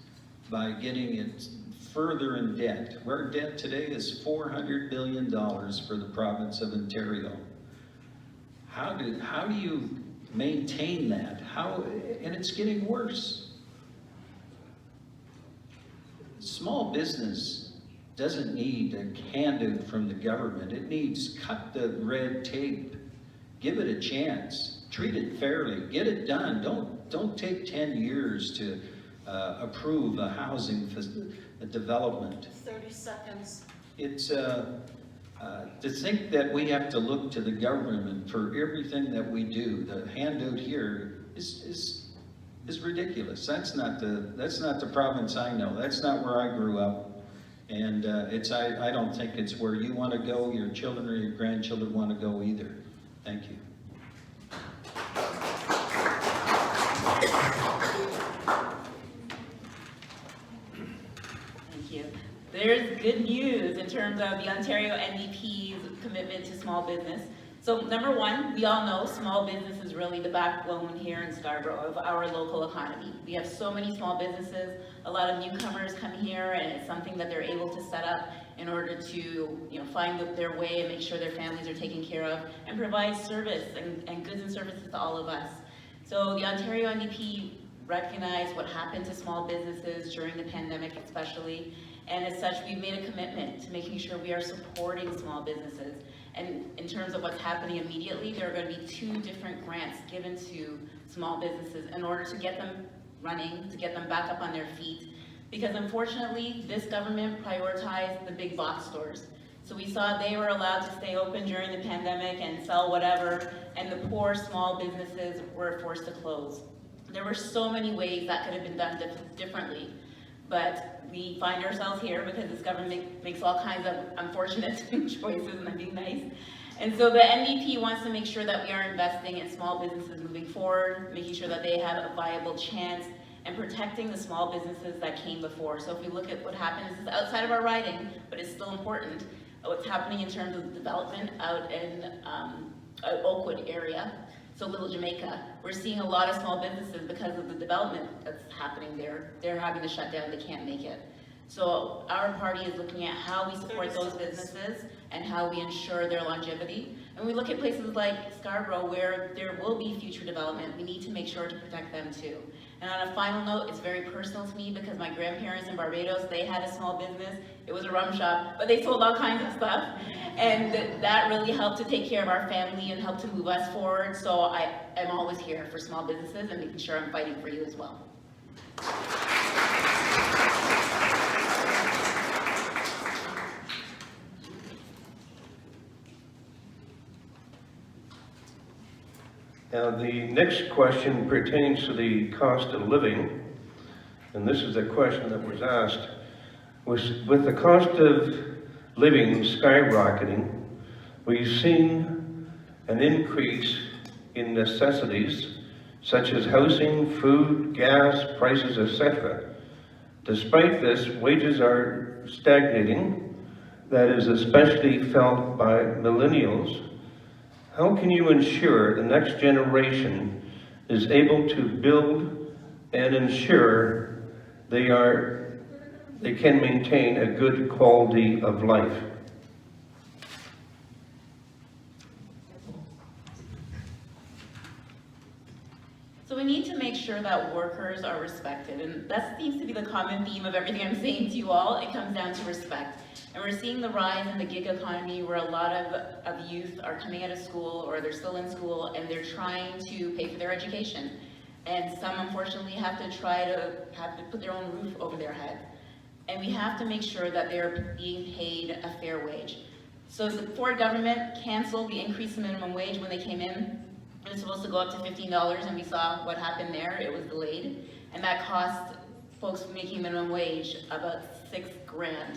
by getting it further in debt. Our debt today is $400 billion for the province of Ontario. How do you maintain that? And it's getting worse. Small business doesn't need a handout from the government. It needs cut the red tape. Give it a chance. Treat it fairly. Get it done. Don't take 10 years to approve a housing development. 30 seconds. It's to think that we have to look to the government for everything that we do. The handout here is ridiculous. That's not the province I know. That's not where I grew up. And I don't think it's where you want to go, your children or your grandchildren want to go either. Thank you. Thank you. There's good news in terms of the Ontario NDP's commitment to small business. So number one, we all know small business is really the backbone here in Scarborough of our local economy. We have so many small businesses, a lot of newcomers come here, and it's something that they're able to set up in order to find their way and make sure their families are taken care of and provide service and goods and services to all of us. So the Ontario NDP recognized what happened to small businesses during the pandemic especially, and as such we've made a commitment to making sure we are supporting small businesses. And in terms of what's happening immediately, there are going to be 2 different grants given to small businesses in order to get them running, to get them back up on their feet. Because unfortunately, this government prioritized the big box stores. So we saw they were allowed to stay open during the pandemic and sell whatever, and the poor small businesses were forced to close. There were so many ways that could have been done differently. But we find ourselves here because this government makes all kinds of unfortunate choices, and I'm being nice. And so the NDP wants to make sure that we are investing in small businesses moving forward, making sure that they have a viable chance, and protecting the small businesses that came before. So if we look at what happened, this is outside of our riding, but it's still important, what's happening in terms of development out in Oakwood area. So Little Jamaica, we're seeing a lot of small businesses because of the development that's happening there. They're having to shut down, they can't make it. So our party is looking at how we support those businesses and how we ensure their longevity. And we look at places like Scarborough where there will be future development. We need to make sure to protect them too. And on a final note, it's very personal to me because my grandparents in Barbados, they had a small business. It was a rum shop, but they sold all kinds of stuff. And that really helped to take care of our family and helped to move us forward. So I am always here for small businesses and making sure I'm fighting for you as well. Now, the next question pertains to the cost of living, and this is a question that was asked. With the cost of living skyrocketing, we've seen an increase in necessities such as housing, food, gas, prices, etc. Despite this, wages are stagnating. That is especially felt by millennials. How can you ensure the next generation is able to build and ensure they can maintain a good quality of life? So we need to make sure that workers are respected, and that seems to be the common theme of everything I'm saying to you all. It comes down to respect. And we're seeing the rise in the gig economy where a lot of youth are coming out of school or they're still in school and they're trying to pay for their education. And some unfortunately have to put their own roof over their head. And we have to make sure that they're being paid a fair wage. So the Ford government canceled the increase in minimum wage when they came in. It was supposed to go up to $15 and we saw what happened there. It was delayed. And that cost folks making minimum wage about $6,000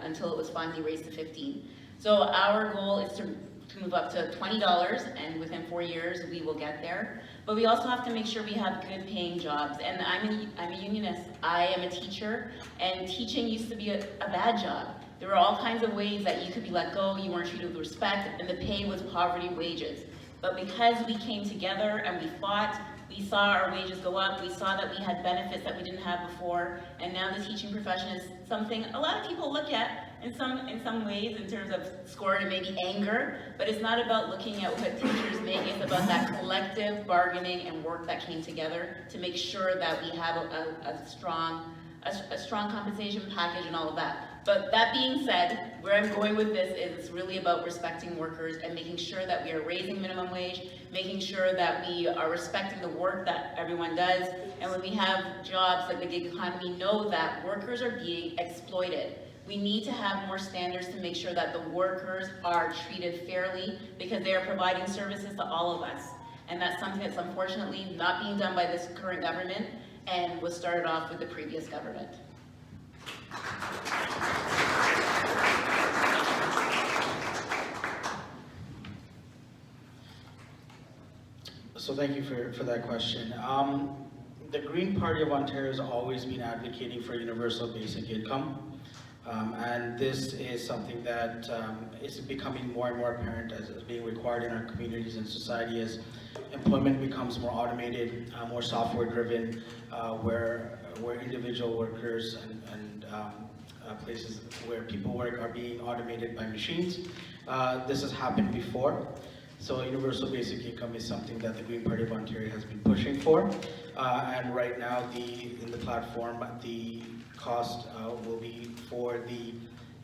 until it was finally raised to $15. So our goal is to move up to $20, and within 4 years we will get there. But we also have to make sure we have good paying jobs. And I'm a unionist. I am a teacher, and teaching used to be a bad job. There were all kinds of ways that you could be let go, you weren't treated with respect, and the pay was poverty wages. But because we came together and we fought, we saw our wages go up, we saw that we had benefits that we didn't have before, and now the teaching profession is something a lot of people look at in some ways in terms of scorn and maybe anger, but it's not about looking at what teachers make, it's about that collective bargaining and work that came together to make sure that we have a strong compensation package and all of that. But that being said, where I'm going with this is it's really about respecting workers and making sure that we are raising minimum wage, making sure that we are respecting the work that everyone does, and when we have jobs like the gig economy, know that workers are being exploited. We need to have more standards to make sure that the workers are treated fairly because they are providing services to all of us. And that's something that's unfortunately not being done by this current government and was started off with the previous government. So thank you for that question. The Green Party of Ontario has always been advocating for universal basic income. And this is something that is becoming more and more apparent as being required in our communities and society as employment becomes more automated, more software driven, where individual workers and places where people work are being automated by machines. This has happened before. So universal basic income is something that the Green Party of Ontario has been pushing for. And right now in the platform, the cost will be for the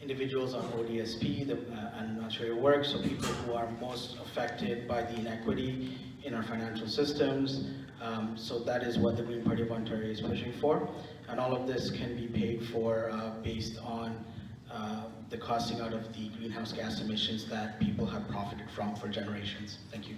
individuals on ODSP and Ontario Work, so people who are most affected by the inequity in our financial systems. So that is what the Green Party of Ontario is pushing for. And all of this can be paid for based on the costing out of the greenhouse gas emissions that people have profited from for generations. Thank you.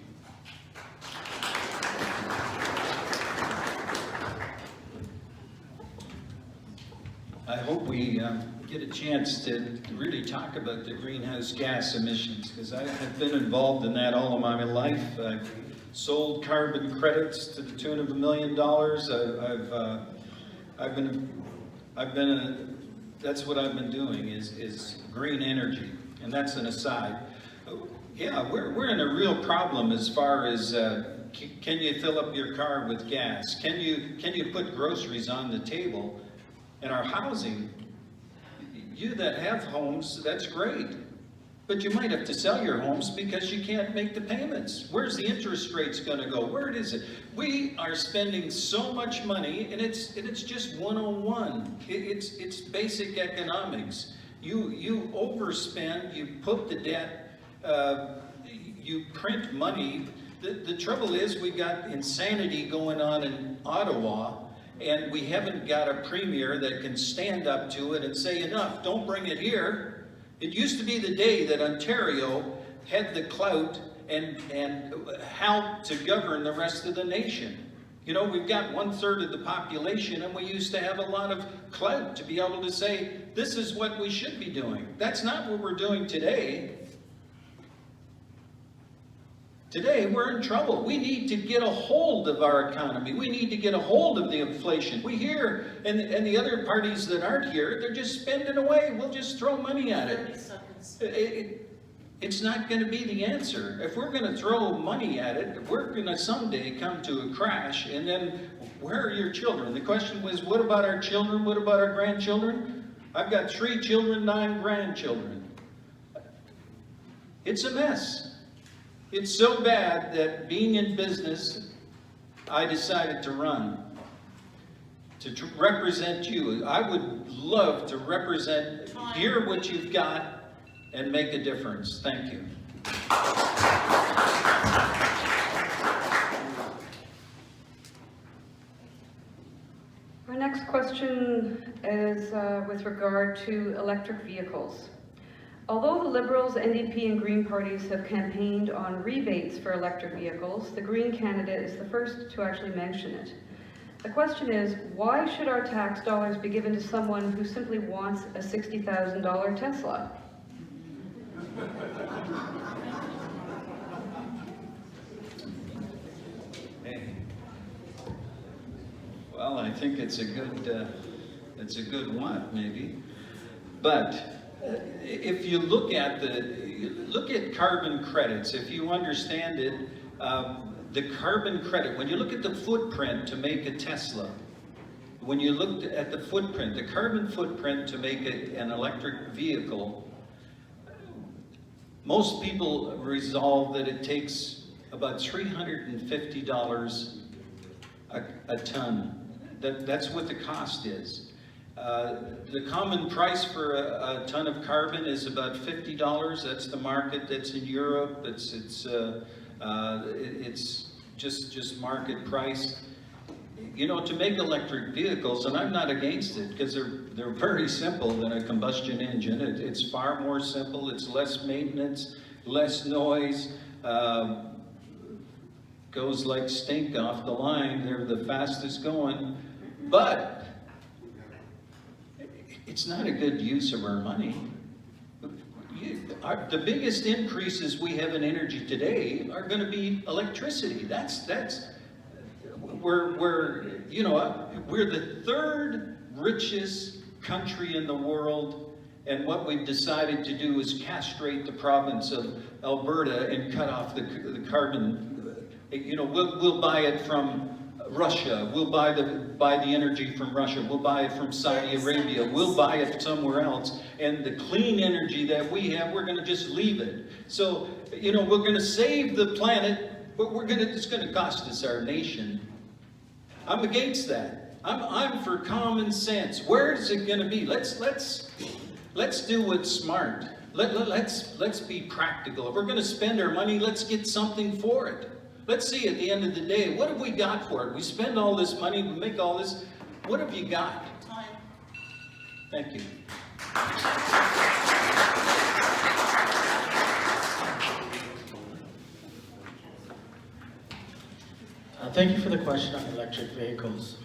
I hope we get a chance to really talk about the greenhouse gas emissions, because I've been involved in that all of my life. I've sold carbon credits to the tune of $1 million. That's what I've been doing is green energy, and that's an aside. Yeah, we're in a real problem as far as can you fill up your car with gas? Can you put groceries on the table? And our housing, you that have homes, that's great. But you might have to sell your homes because you can't make the payments. Where's the interest rates going to go? Where is it? We are spending so much money, and it's just 101. It's basic economics. You overspend, you put the debt, you print money. The trouble is we got insanity going on in Ottawa, and we haven't got a premier that can stand up to it and say, enough, don't bring it here. It used to be the day that Ontario had the clout and how to govern the rest of the nation. You know, we've got 1/3 of the population, and we used to have a lot of clout to be able to say, this is what we should be doing. That's not what we're doing today. Today, we're in trouble. We need to get a hold of our economy. We need to get a hold of the inflation. We hear, and the other parties that aren't here, they're just spending away. We'll just throw money at it. 30 seconds. It's not going to be the answer. If we're going to throw money at it, we're going to someday come to a crash, and then where are your children? The question was, what about our children? What about our grandchildren? I've got 3 children, 9 grandchildren. It's a mess. It's so bad that being in business, I decided to run, to represent you. I would love to represent, hear what you've got, and make a difference. Thank you. Our next question is with regard to electric vehicles. Although the Liberals, NDP and Green parties have campaigned on rebates for electric vehicles, the Green candidate is the first to actually mention it. The question is, why should our tax dollars be given to someone who simply wants a $60,000 Tesla? Hey. Well, I think it's a good want, maybe, but if you look at carbon credits, if you understand it, The carbon credit, when you look at the footprint to make a Tesla, when you look at the footprint, the carbon footprint to make an electric vehicle, most people resolve that it takes about $350 a ton. That's what the cost is. The common price for a ton of carbon is about $50. That's the market that's in Europe. It's just market price. You know, to make electric vehicles, and I'm not against it because they're very simple than a combustion engine. It's far more simple. It's less maintenance, less noise. Goes like stink off the line. They're the fastest going, but it's not a good use of our money. The biggest increases we have in energy today are going to be electricity. We're the third richest country in the world, and what we've decided to do is castrate the province of Alberta and cut off the carbon. You know, we'll buy it from Russia. We'll buy the energy from Russia. We'll buy it from Saudi Arabia. We'll buy it somewhere else. And the clean energy that we have, we're going to just leave it. So, you know, we're going to save the planet, but it's going to cost us our nation. I'm against that. I'm for common sense. Where is it going to be? Let's do what's smart. Let's be practical. If we're going to spend our money, let's get something for it. Let's see at the end of the day, what have we got for it? We spend all this money, we make all this. What have you got? Time. Thank you. Thank you for the question on electric vehicles.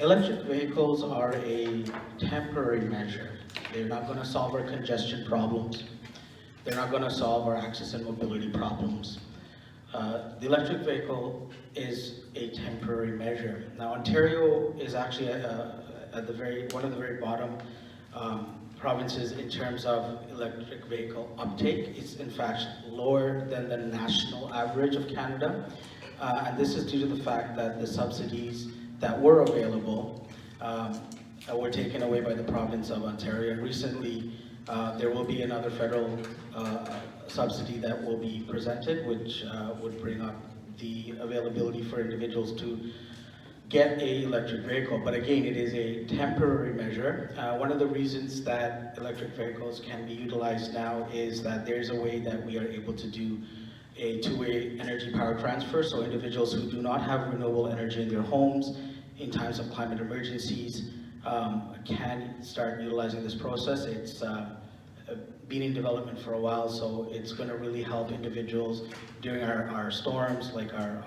Electric vehicles are a temporary measure. They're not going to solve our congestion problems. They're not going to solve our access and mobility problems. The electric vehicle is a temporary measure. Now, Ontario is actually one of the very bottom provinces in terms of electric vehicle uptake. It's in fact lower than the national average of Canada. And this is due to the fact that the subsidies that were available were taken away by the province of Ontario. And recently, there will be another federal subsidy that will be presented, which would bring up the availability for individuals to get an electric vehicle. But again, it is a temporary measure. One of the reasons that electric vehicles can be utilized now is that there's a way that we are able to do a two-way energy power transfer, so individuals who do not have renewable energy in their homes in times of climate emergencies can start utilizing this process. It's been in development for a while, so it's going to really help individuals during our storms, like our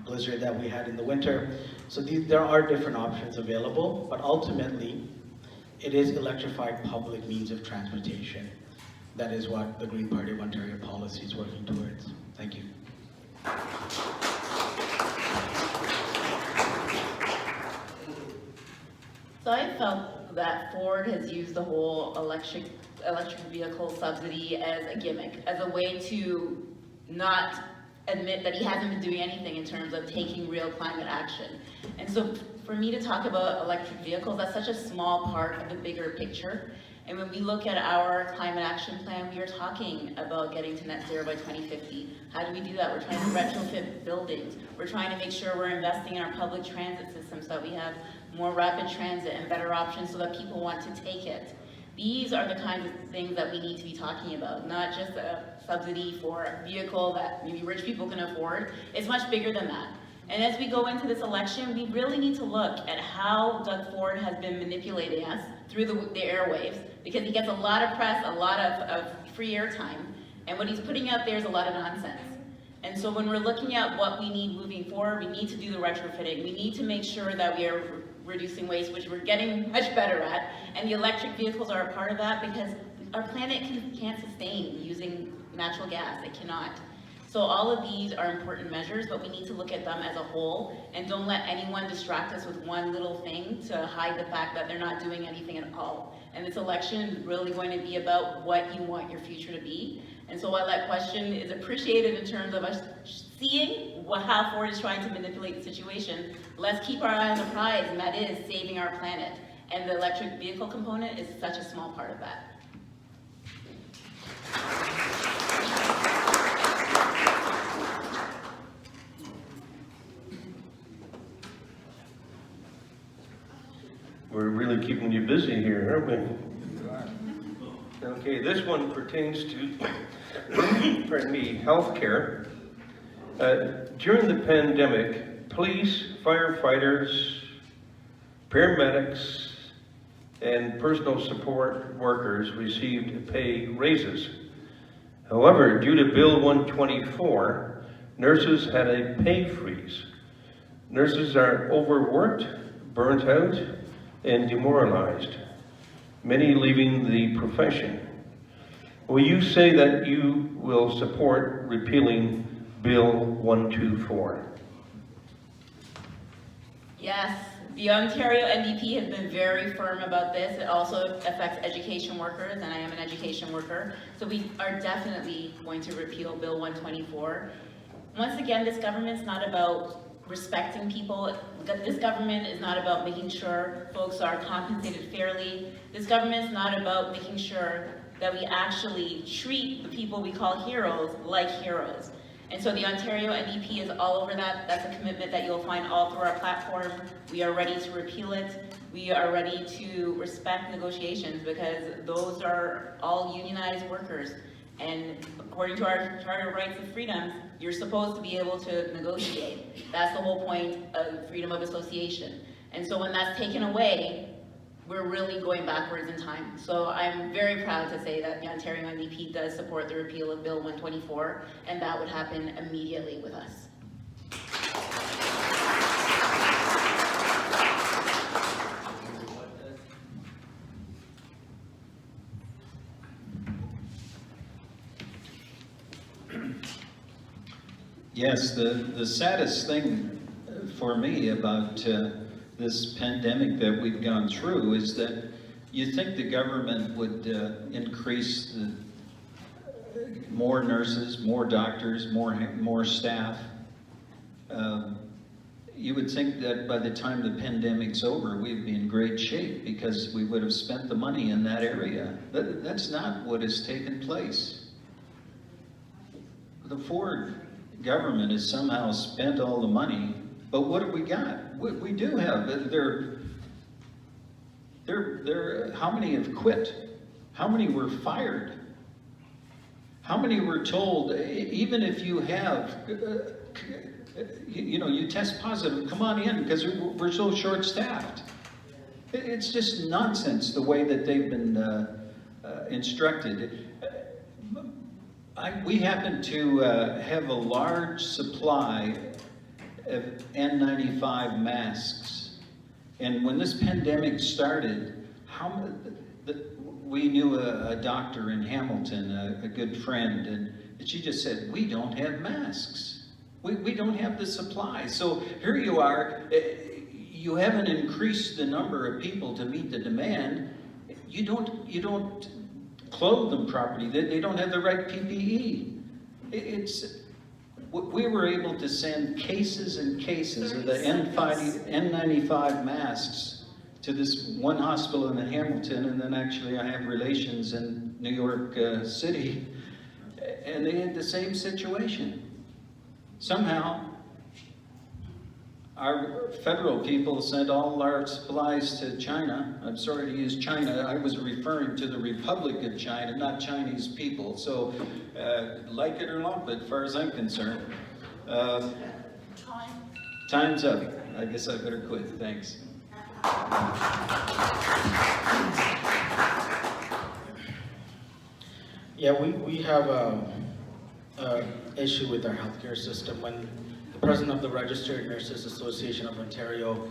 blizzard that we had in the winter. So there are different options available, but ultimately it is electrified public means of transportation. That is what the Green Party of Ontario policy is working towards. Thank you. So I felt that Ford has used the whole electric vehicle subsidy as a gimmick, as a way to not admit that he hasn't been doing anything in terms of taking real climate action. And so for me to talk about electric vehicles, that's such a small part of the bigger picture. And when we look at our climate action plan, we are talking about getting to net zero by 2050. How do we do that? We're trying to retrofit buildings. We're trying to make sure we're investing in our public transit system so that we have more rapid transit and better options so that people want to take it. These are the kinds of things that we need to be talking about, not just a subsidy for a vehicle that maybe rich people can afford. It's much bigger than that. And as we go into this election, we really need to look at how Doug Ford has been manipulating us through the airwaves, because he gets a lot of press, a lot of free airtime, and what he's putting out there is a lot of nonsense. And so when we're looking at what we need moving forward, we need to do the retrofitting. We need to make sure that we are reducing waste, which we're getting much better at, and the electric vehicles are a part of that, because our planet can't sustain using natural gas. It cannot. So all of these are important measures, but we need to look at them as a whole, and don't let anyone distract us with one little thing to hide the fact that they're not doing anything at all. And this election is really going to be about what you want your future to be. And so while that question is appreciated in terms of us seeing how Ford is trying to manipulate the situation, let's keep our eye on the prize, and that is saving our planet. And the electric vehicle component is such a small part of that. We're really keeping you busy here, aren't we? Okay, this one pertains to, pardon me, healthcare. During the pandemic, police, firefighters, paramedics, and personal support workers received pay raises. However, due to Bill 124, nurses had a pay freeze. Nurses are overworked, burnt out, and demoralized, many leaving the profession. Will you say that you will support repealing Bill 124? Yes, the Ontario NDP has been very firm about this. It also affects education workers, and I am an education worker. So we are definitely going to repeal Bill 124. Once again, this government's not about respecting people. This government is not about making sure folks are compensated fairly. This government is not about making sure that we actually treat the people we call heroes like heroes. And so the Ontario NDP is all over that. That's a commitment that you'll find all through our platform. We are ready to repeal it. We are ready to respect negotiations because those are all unionized workers. And according to our Charter of Rights and Freedoms, you're supposed to be able to negotiate. That's the whole point of freedom of association. And so when that's taken away, we're really going backwards in time. So I'm very proud to say that the Ontario NDP does support the repeal of Bill 124, and that would happen immediately with us. Yes, the saddest thing for me about this pandemic that we've gone through is that you think the government would increase the more nurses, more doctors, more staff. You would think that by the time the pandemic's over, we'd be in great shape because we would have spent the money in that area. That's not what has taken place. The Ford government has somehow spent all the money, but what have we got? We do have, how many have quit? How many were fired? How many were told, even if you have, you test positive, come on in because we're so short-staffed. It's just nonsense the way that they've been instructed. We happen to have a large supply of N95 masks. And when this pandemic started, we knew a doctor in Hamilton, a good friend, and she just said, we don't have masks. We don't have the supply. So here you are, you haven't increased the number of people to meet the demand. You don't clothe them properly. They don't have the right PPE. We were able to send cases and cases of the N95 masks to this one hospital in Hamilton, and then actually I have relations in New York City, and they had the same situation. Somehow, our federal people sent all our supplies to China. I'm sorry to use China. I was referring to the Republic of China, not Chinese people. So, like it or lump it, as far as I'm concerned. Time's up. I guess I better quit. Thanks. Yeah, we have a issue with our healthcare system. When the president of the Registered Nurses Association of Ontario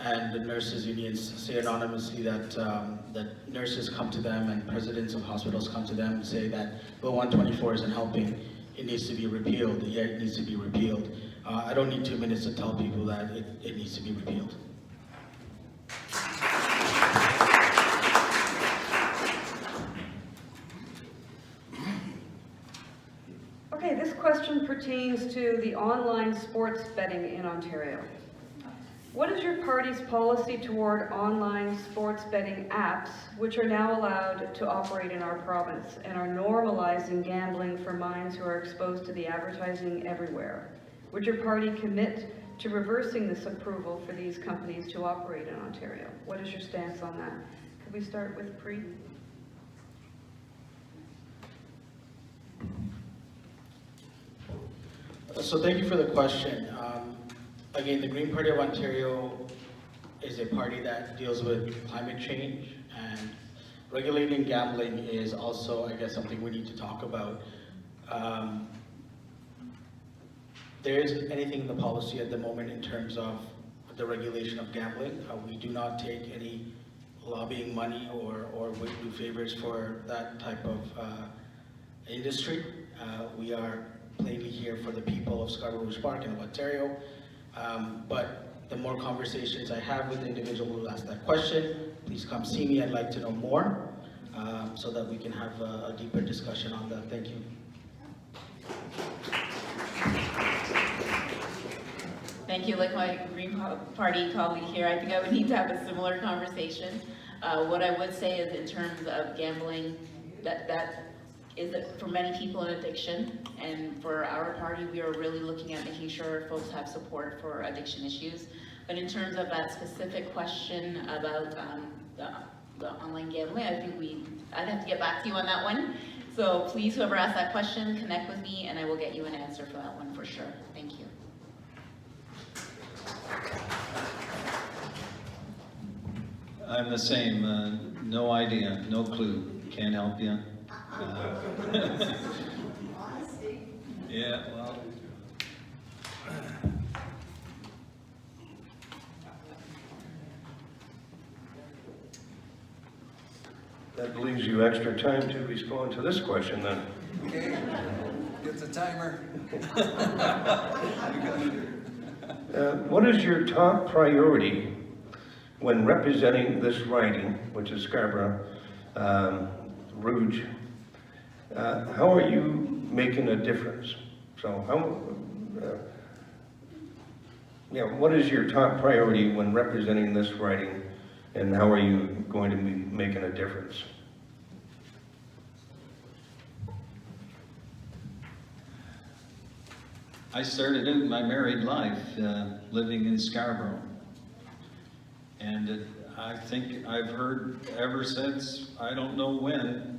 and the nurses unions say anonymously that that nurses come to them and presidents of hospitals come to them and say that Bill 124 isn't helping, it needs to be repealed. Yeah, it needs to be repealed. I don't need 2 minutes to tell people that it needs to be repealed. Okay, this question pertains to the online sports betting in Ontario. What is your party's policy toward online sports betting apps, which are now allowed to operate in our province and are normalizing gambling for minds who are exposed to the advertising everywhere? Would your party commit to reversing this approval for these companies to operate in Ontario? What is your stance on that? Could we start with Pre? So thank you for the question. Again, the Green Party of Ontario is a party that deals with climate change, and regulating gambling is also, I guess, something we need to talk about. There isn't anything in the policy at the moment in terms of the regulation of gambling. We do not take any lobbying money or do favors for that type of industry. We are plainly here for the people of Scarborough Rouge Park and of Ontario. But the more conversations I have with the individual who asked that question, please come see me. I'd like to know more so that we can have a deeper discussion on that. Thank you. Thank you. Like my Green Party colleague here, I think I would need to have a similar conversation. What I would say is, in terms of gambling, that is for many people an addiction, and for our party, we are really looking at making sure folks have support for addiction issues. But in terms of that specific question about the online gambling, I think I'd have to get back to you on that one. So please, whoever asked that question, connect with me and I will get you an answer for that one for sure. Thank you. I'm the same, no idea, no clue, can't help you. Yeah, well. That leaves you extra time to respond to this question then. Okay, it's a timer. What is your top priority when representing this riding, which is Scarborough Rouge? How are you making a difference? So what is your top priority when representing this riding, and how are you going to be making a difference? I started out my married life living in Scarborough, and I think I've heard ever since, I don't know when,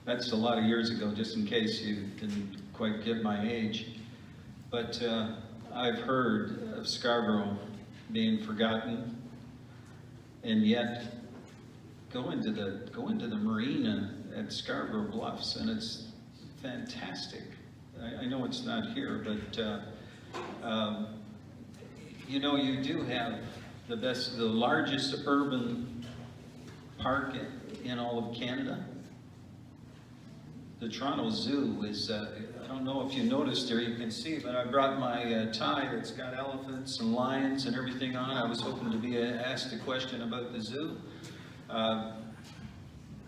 that's a lot of years ago, just in case you didn't quite get my age, but I've heard of Scarborough being forgotten, and yet go into the marina at Scarborough Bluffs, and it's fantastic. I know it's not here, but you know, you do have the largest urban park in all of Canada. The Toronto Zoo is, I don't know if you noticed or you can see, but I brought my tie that's got elephants and lions and everything on. I was hoping to be asked a question about the zoo.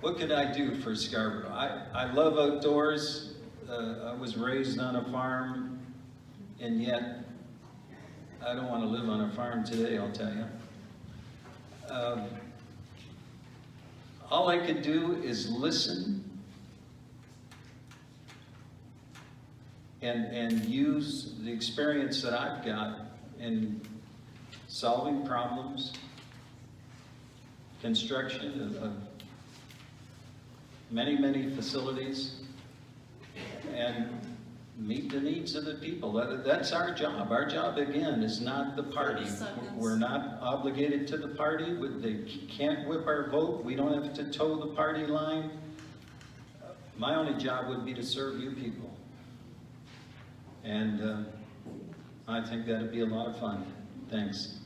What could I do for Scarborough? I love outdoors. I was raised on a farm, and yet I don't want to live on a farm today, I'll tell you. All I could do is listen and use the experience that I've got in solving problems, construction of many, many facilities, and meet the needs of the people. That's our job. Our job, again, is not the party. We're not obligated to the party. They can't whip our vote. We don't have to toe the party line. My only job would be to serve you people. And I think that'd be a lot of fun. Thanks.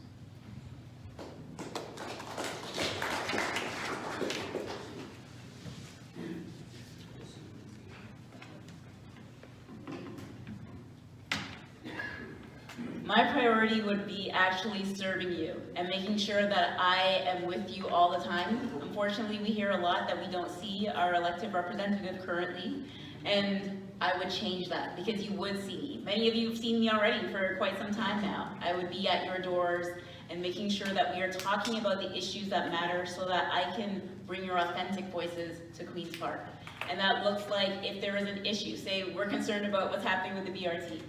My priority would be actually serving you and making sure that I am with you all the time. Unfortunately, we hear a lot that we don't see our elected representative currently. And I would change that, because you would see me. Many of you have seen me already for quite some time now. I would be at your doors and making sure that we are talking about the issues that matter so that I can bring your authentic voices to Queen's Park. And that looks like if there is an issue, say we're concerned about what's happening with the BRT,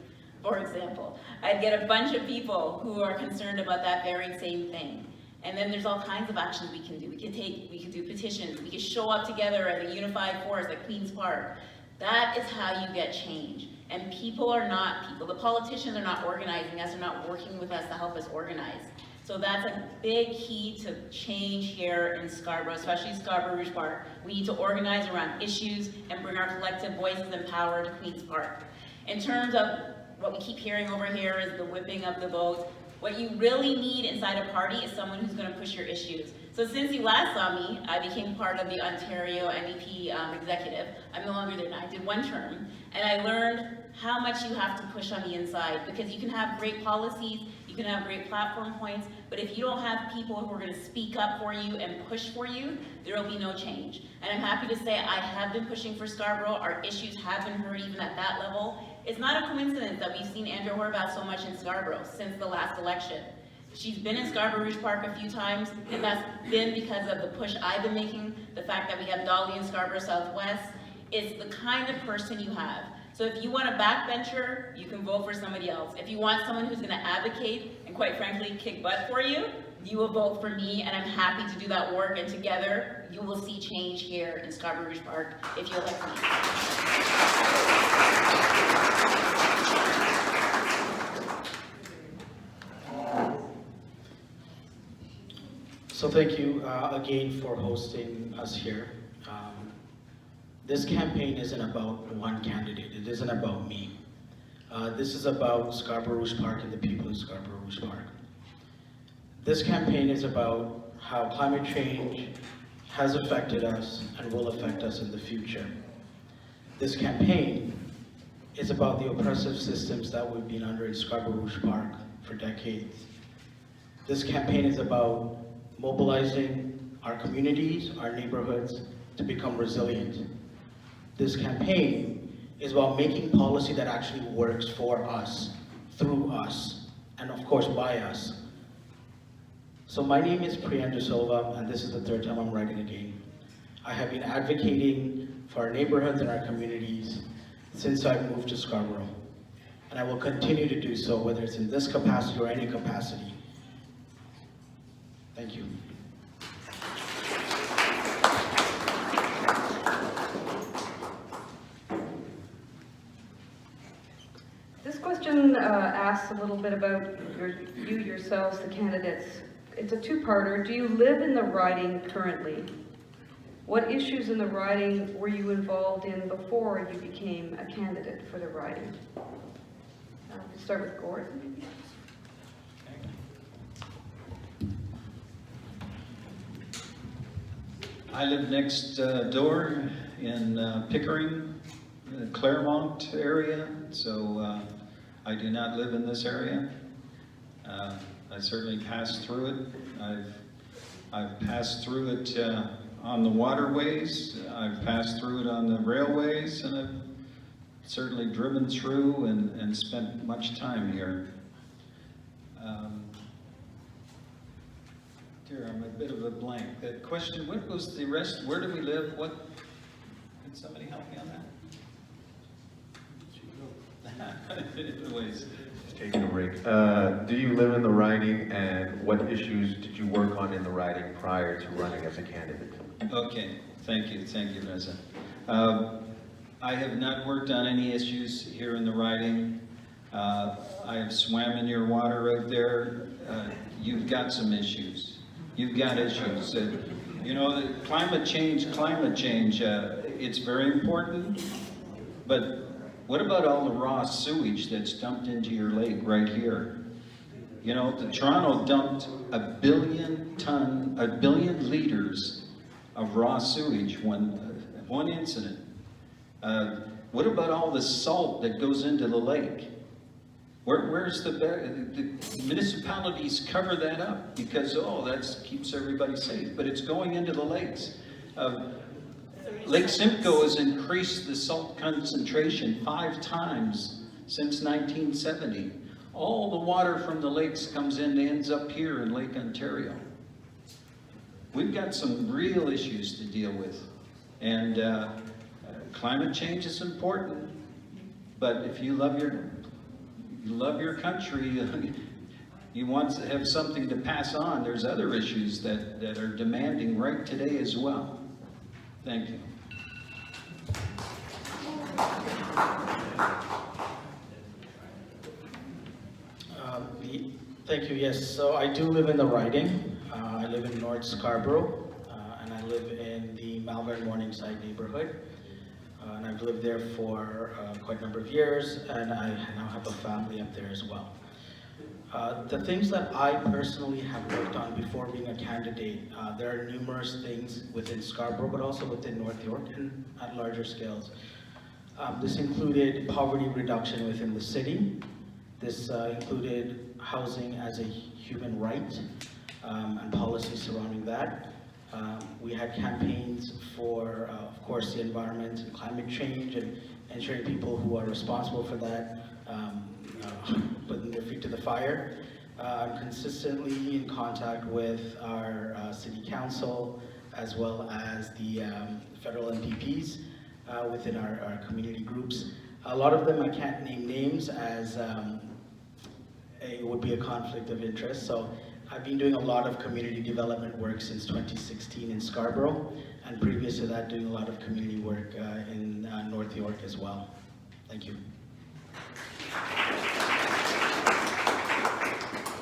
for example. I'd get a bunch of people who are concerned about that very same thing. And then there's all kinds of actions we can do. We can do petitions, we can show up together as a unified force at Queen's Park. That is how you get change. And people are not people. The politicians are not organizing us, they're not working with us to help us organize. So that's a big key to change here in Scarborough, especially Scarborough Rouge Park. We need to organize around issues and bring our collective voices and power to Queen's Park. In terms of what we keep hearing over here is the whipping of the vote. What you really need inside a party is someone who's going to push your issues. So since you last saw me, I became part of the Ontario NDP executive. I'm no longer there now. I did 1 term, and I learned how much you have to push on the inside, because you can have great policies, you can have great platform points, but if you don't have people who are going to speak up for you and push for you, there will be no change. And I'm happy to say I have been pushing for Scarborough. Our issues have been heard even at that level. It's not a coincidence that we've seen Andrea Horvath so much in Scarborough since the last election. She's been in Scarborough Rouge Park a few times, and that's been because of the push I've been making, the fact that we have Dolly in Scarborough Southwest. It's the kind of person you have. So if you want a backbencher, you can vote for somebody else. If you want someone who's going to advocate and, quite frankly, kick butt for you, you will vote for me, and I'm happy to do that work, and together you will see change here in Scarborough Rouge Park if you elect me. So thank you again for hosting us here. This campaign isn't about one candidate. It isn't about me. This is about Scarborough Rouge Park and the people in Scarborough Rouge Park. This campaign is about how climate change has affected us and will affect us in the future. This campaign is about the oppressive systems that we've been under in Scarborough Rouge Park for decades. This campaign is about mobilizing our communities, our neighborhoods, to become resilient. This campaign is about making policy that actually works for us, through us, and of course by us. So my name is Priyan De Silva, and this is the 3rd time I'm running again. I have been advocating for our neighborhoods and our communities since I moved to Scarborough. And I will continue to do so, whether it's in this capacity or any capacity. Thank you. This question asks a little bit about you yourselves, the candidates. It's a 2-parter. Do you live in the riding currently? What issues in the riding were you involved in before you became a candidate for the riding? We'll start with Gordon. I live next door in Pickering, Claremont area, so I do not live in this area. I certainly passed through it. I've passed through it on the waterways, I've passed through it on the railways, and I've certainly driven through and spent much time here. Dear, I'm a bit of a blank. That question, what was the rest? Where do we live? What? Can somebody help me on that? Anyways. Taking a break. Do you live in the riding, and what issues did you work on in the riding prior to running as a candidate? Okay, thank you, Reza. I have not worked on any issues here in the riding. I have swam in your water out there. You've got some issues. You've got issues. You know, the climate change, it's very important, but what about all the raw sewage that's dumped into your lake right here? You know, Toronto dumped a billion liters of raw sewage, one incident. What about all the salt that goes into the lake? Where's the municipalities cover that up because, that keeps everybody safe, but it's going into the lakes. Lake Simcoe has increased the salt concentration 5 times since 1970. All the water from the lakes comes in and ends up here in Lake Ontario. We've got some real issues to deal with. And climate change is important, but if you love your country, you want to have something to pass on, there's other issues that are demanding right today as well. Thank you. Thank you, yes. So I do live in the riding. I live in North Scarborough, and I live in the Malvern Morningside neighborhood. And I've lived there for quite a number of years, and I now have a family up there as well. The things that I personally have worked on before being a candidate, there are numerous things within Scarborough, but also within North York and at larger scales. This included poverty reduction within the city. This included housing as a human right and policies surrounding that. We had campaigns for, of course, the environment and climate change and ensuring people who are responsible for that putting their feet to the fire. I'm consistently in contact with our city council as well as the federal MPPs within our community groups. A lot of them I can't name names as it would be a conflict of interest. So I've been doing a lot of community development work since 2016 in Scarborough, and previous to that doing a lot of community work in North York as well. Thank you.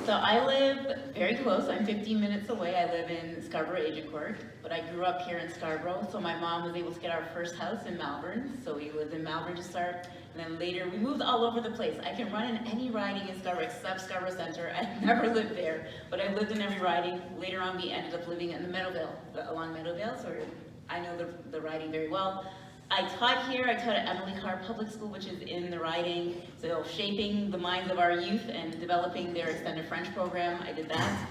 So I live very close, I'm 15 minutes away. I live in Scarborough Agincourt, but I grew up here in Scarborough, so my mom was able to get our first house in Malvern. So we lived in Malvern to start, and then later we moved all over the place. I can run in any riding in Scarborough except Scarborough Centre. I never lived there, but I lived in every riding. Later on we ended up living in the Meadowvale, along Meadowvale, so I know the riding very well. I taught here, I taught at Emily Carr Public School, which is in the riding, so shaping the minds of our youth and developing their extended French program, I did that.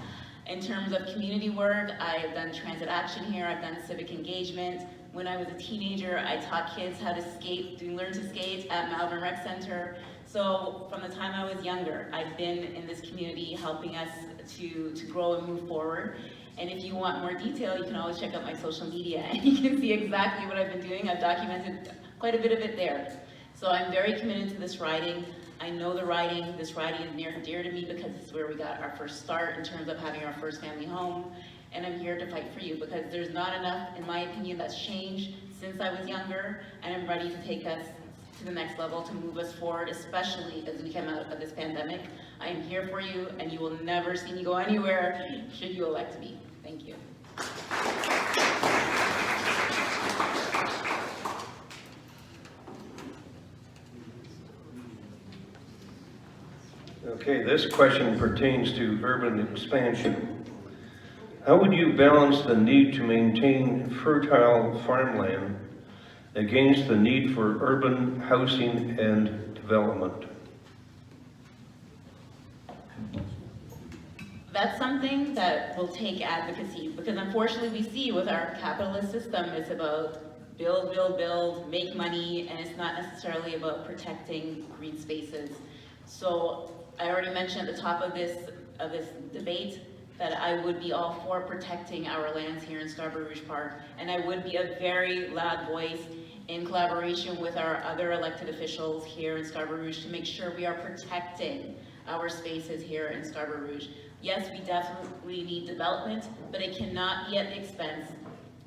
In terms of community work, I've done transit action here, I've done civic engagement. When I was a teenager, I taught kids how to skate, learn to skate at Malvern Rec Center. So from the time I was younger, I've been in this community helping us to grow and move forward. And if you want more detail, you can always check out my social media and you can see exactly what I've been doing. I've documented quite a bit of it there. So I'm very committed to this riding. I know the riding, this riding is near and dear to me because it's where we got our first start in terms of having our first family home. And I'm here to fight for you because there's not enough, in my opinion, that's changed since I was younger, and I'm ready to take us to the next level, to move us forward, especially as we come out of this pandemic. I am here for you, and you will never see me go anywhere should you elect me. Thank you. Okay, this question pertains to urban expansion. How would you balance the need to maintain fertile farmland against the need for urban housing and development? That's something that will take advocacy, because unfortunately we see with our capitalist system, it's about build, build, build, make money, and it's not necessarily about protecting green spaces. So I already mentioned at the top of this debate that I would be all for protecting our lands here in Scarborough Rouge Park, and I would be a very loud voice in collaboration with our other elected officials here in Scarborough Rouge to make sure we are protecting our spaces here in Scarborough Rouge. Yes, we definitely need development, but it cannot be at the expense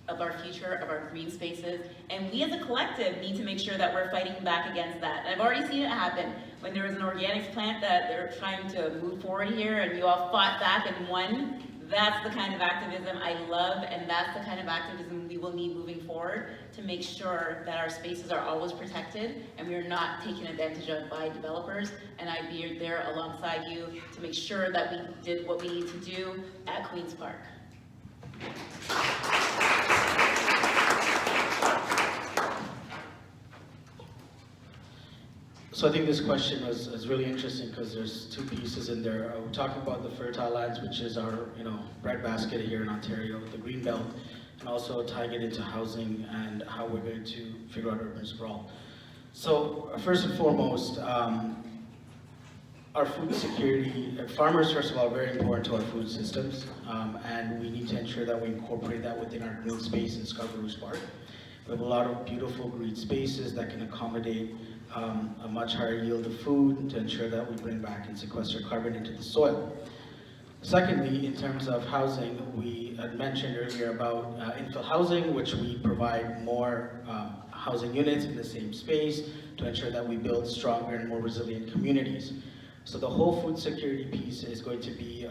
of our future, of our green spaces, and we as a collective need to make sure that we're fighting back against that. And I've already seen it happen. When there was an organics plant that they're trying to move forward here and you all fought back and won, that's the kind of activism I love, and that's the kind of activism we will need moving forward to make sure that our spaces are always protected and we are not taken advantage of by developers. And I'd be there alongside you to make sure that we did what we need to do at Queen's Park. So I think this question is really interesting because there's two pieces in there. We're talking about the fertile lands, which is our breadbasket here in Ontario, the green belt, and also tying it into housing and how we're going to figure out urban sprawl. So first and foremost, our food security, farmers first of all are very important to our food systems, and we need to ensure that we incorporate that within our green space in Scarborough Rouge Park. We have a lot of beautiful green spaces that can accommodate a much higher yield of food to ensure that we bring back and sequester carbon into the soil. Secondly, in terms of housing, we had mentioned earlier about infill housing, which we provide more housing units in the same space to ensure that we build stronger and more resilient communities. So the whole food security piece is going to be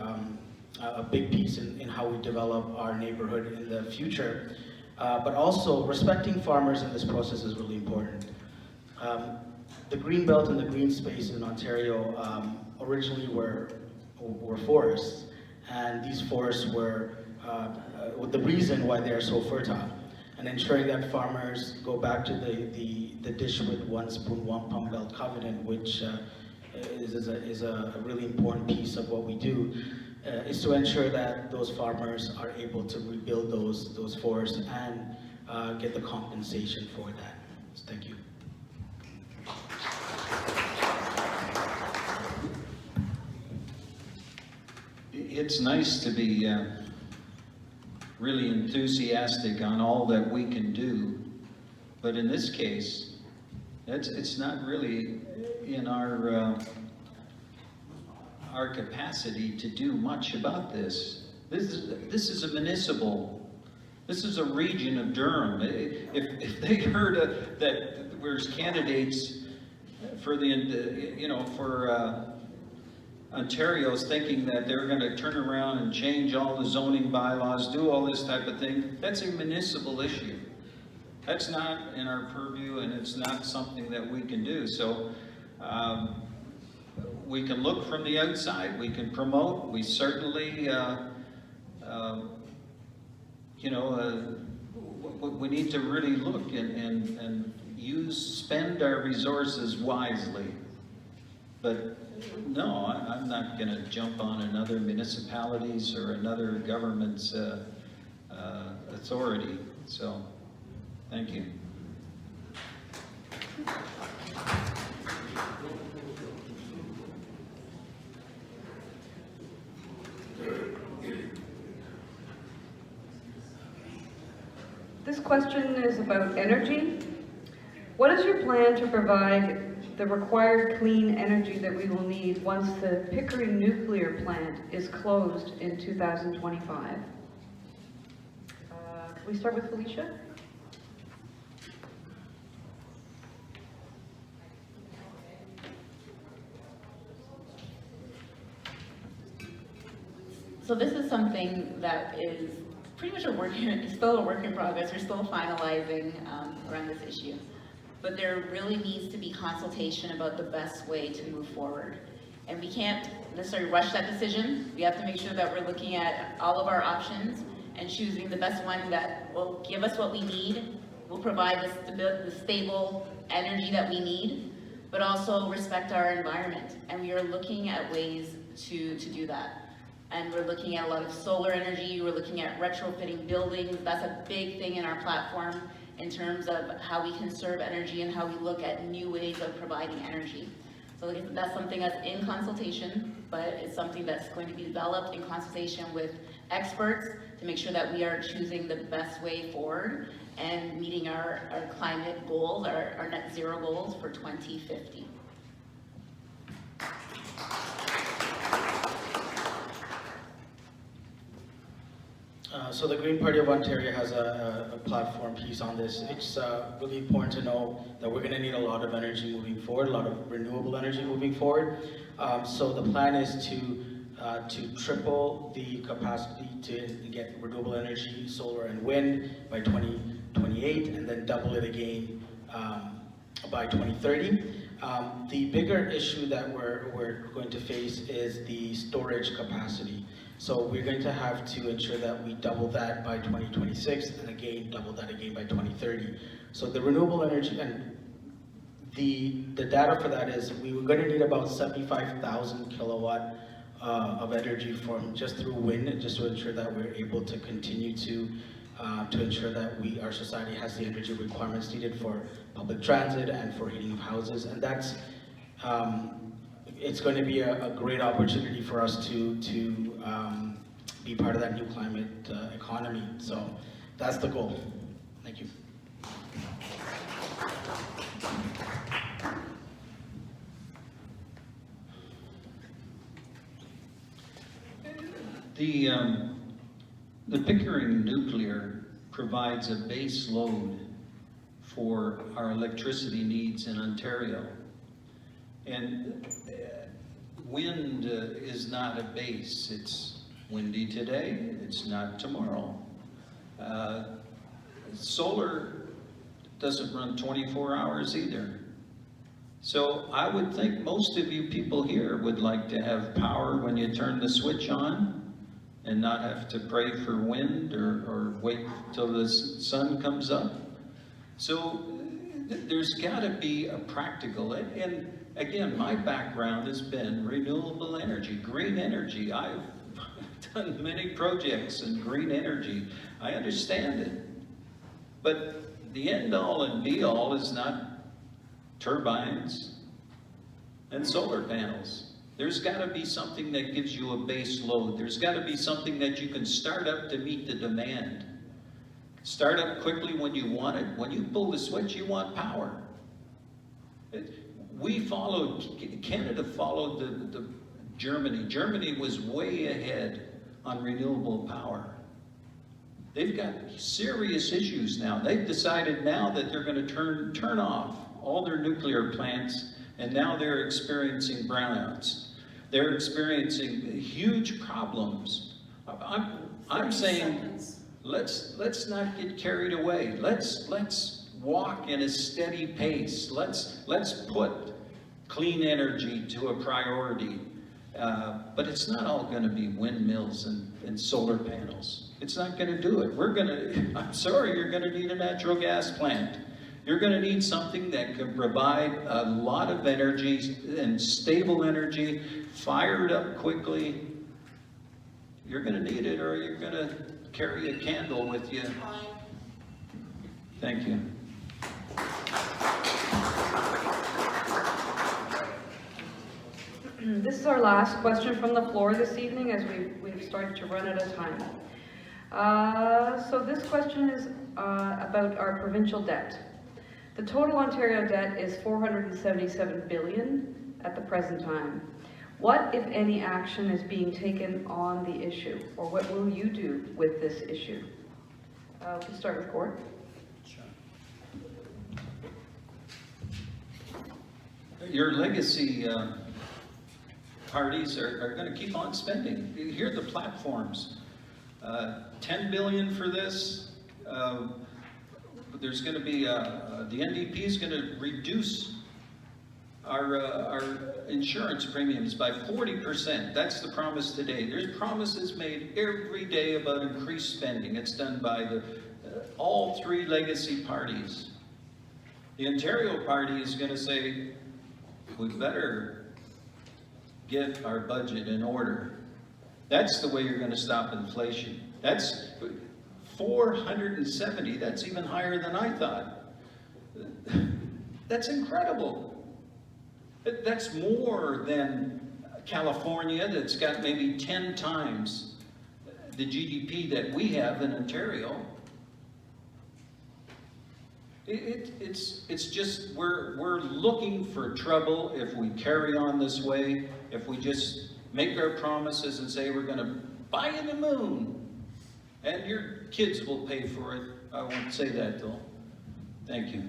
a big piece in how we develop our neighborhood in the future. But also, respecting farmers in this process is really important. The green belt and the green space in Ontario originally were forests, and these forests were the reason why they are so fertile. And ensuring that farmers go back to the dish with one spoon, one pump belt covenant, which is a really important piece of what we do, is to ensure that those farmers are able to rebuild those forests and get the compensation for that. So thank you. It's nice to be really enthusiastic on all that we can do, but in this case, it's not really in our capacity to do much about this. This is a municipal. This is a region of Durham. If they heard that there's candidates for Ontario's thinking that they're going to turn around and change all the zoning bylaws, do all this type of thing, that's a municipal issue. That's not in our purview, and it's not something that we can do. So we can look from the outside, we can promote, we certainly, we need to really look and spend our resources wisely. But no, I'm not going to jump on another municipality's or another government's authority. So, thank you. This question is about energy. What is your plan to provide the required clean energy that we will need once the Pickering nuclear plant is closed in 2025? Can we start with Felicia? So this is something that is pretty much still a work in progress. We're still finalizing around this issue. But there really needs to be consultation about the best way to move forward. And we can't necessarily rush that decision. We have to make sure that we're looking at all of our options and choosing the best one that will give us what we need, will provide the stable energy that we need, but also respect our environment. And we are looking at ways to do that. And we're looking at a lot of solar energy, we're looking at retrofitting buildings. That's a big thing in our platform in terms of how we conserve energy and how we look at new ways of providing energy. So that's something that's in consultation, but it's something that's going to be developed in consultation with experts to make sure that we are choosing the best way forward and meeting our climate goals, our net zero goals for 2050. So the Green Party of Ontario has a platform piece on this. It's really important to know that we're going to need a lot of energy moving forward, a lot of renewable energy moving forward. So the plan is to triple the capacity to get renewable energy, solar and wind by 2028, and then double it again by 2030. The bigger issue that we're going to face is the storage capacity. So we're going to have to ensure that we double that by 2026 and again double that again by 2030. So the renewable energy and the data for that is we were going to need about 75,000 kilowatt of energy from just through wind, just to ensure that we're able to continue to to ensure that our society has the energy requirements needed for public transit and for heating of houses. And that's, it's going to be a great opportunity for us to be part of that new climate economy. So that's the goal. Thank you. The Pickering nuclear provides a base load for our electricity needs in Ontario. And wind is not a base. It's windy today, it's not tomorrow. Solar doesn't run 24 hours either. So I would think most of you people here would like to have power when you turn the switch on and not have to pray for wind or wait till the sun comes up. So there's got to be a practical, and again, my background has been renewable energy, green energy. I've done many projects in green energy. I understand it. But the end all and be all is not turbines and solar panels. There's got to be something that gives you a base load. There's got to be something that you can start up to meet the demand. Start up quickly when you want it. When you pull the switch, you want power. Canada followed the Germany. Germany was way ahead on renewable power. They've got serious issues now. They've decided now that they're going to turn off all their nuclear plants, and now they're experiencing brownouts. They're experiencing huge problems. I'm saying, let's not get carried away. Let's walk in a steady pace. Let's put clean energy to a priority. But it's not all going to be windmills and solar panels. It's not going to do it. I'm sorry, you're going to need a natural gas plant. You're going to need something that can provide a lot of energy and stable energy, fired up quickly. You're going to need it, or you're going to carry a candle with you. Thank you. This is our last question from the floor this evening, as we've started to run out of time. So this question is about our provincial debt. The total Ontario debt is $477 billion at the present time. What, if any, action is being taken on the issue, or what will you do with this issue? We can start with Gord. Your legacy parties are going to keep on spending. Here are the platforms. $10 billion for this. There's going to be, the NDP is going to reduce our insurance premiums by 40%. That's the promise today. There's promises made every day about increased spending. It's done by all three legacy parties. The Ontario party is going to say, we better get our budget in order. That's the way you're going to stop inflation. That's 470, that's even higher than I thought. That's incredible. That's more than California, that's got maybe 10 times the GDP that we have in Ontario. It's just, we're looking for trouble if we carry on this way, if we just make our promises and say we're going to buy you the moon, and your kids will pay for it. I won't say that though. Thank you.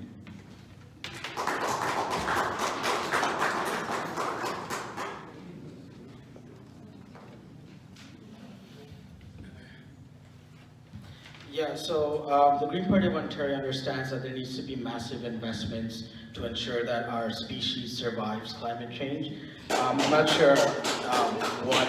Yeah, so the Green Party of Ontario understands that there needs to be massive investments to ensure that our species survives climate change. I'm not sure what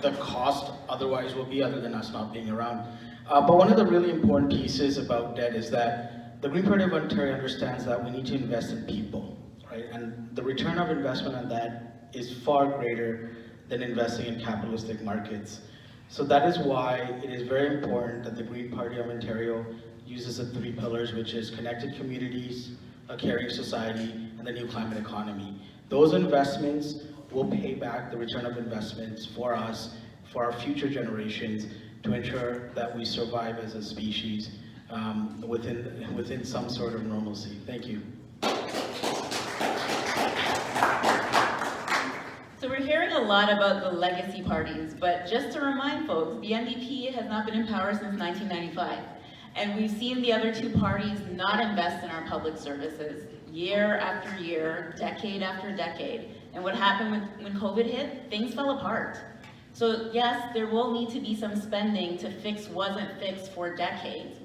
the cost otherwise will be, other than us not being around. But one of the really important pieces about debt is that the Green Party of Ontario understands that we need to invest in people, right? And the return of investment on that is far greater than investing in capitalistic markets. So that is why it is very important that the Green Party of Ontario uses the 3 pillars, which is connected communities, a caring society, and the new climate economy. Those investments will pay back the return of investments for us, for our future generations, to ensure that we survive as a species within some sort of normalcy. Thank you. So we're hearing a lot about the legacy parties, but just to remind folks, the NDP has not been in power since 1995. And we've seen the other 2 parties not invest in our public services year after year, decade after decade. And what happened when COVID hit? Things fell apart. So yes, there will need to be some spending to fix what wasn't fixed for decades,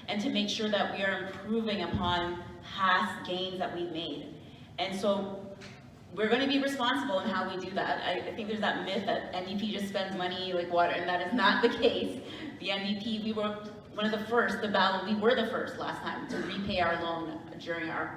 and to make sure that we are improving upon past gains that we've made. And so we're going to be responsible in how we do that. I think there's that myth that NDP just spends money like water, and that is not the case. The NDP, we were one of the first, we were the first last time to repay our loan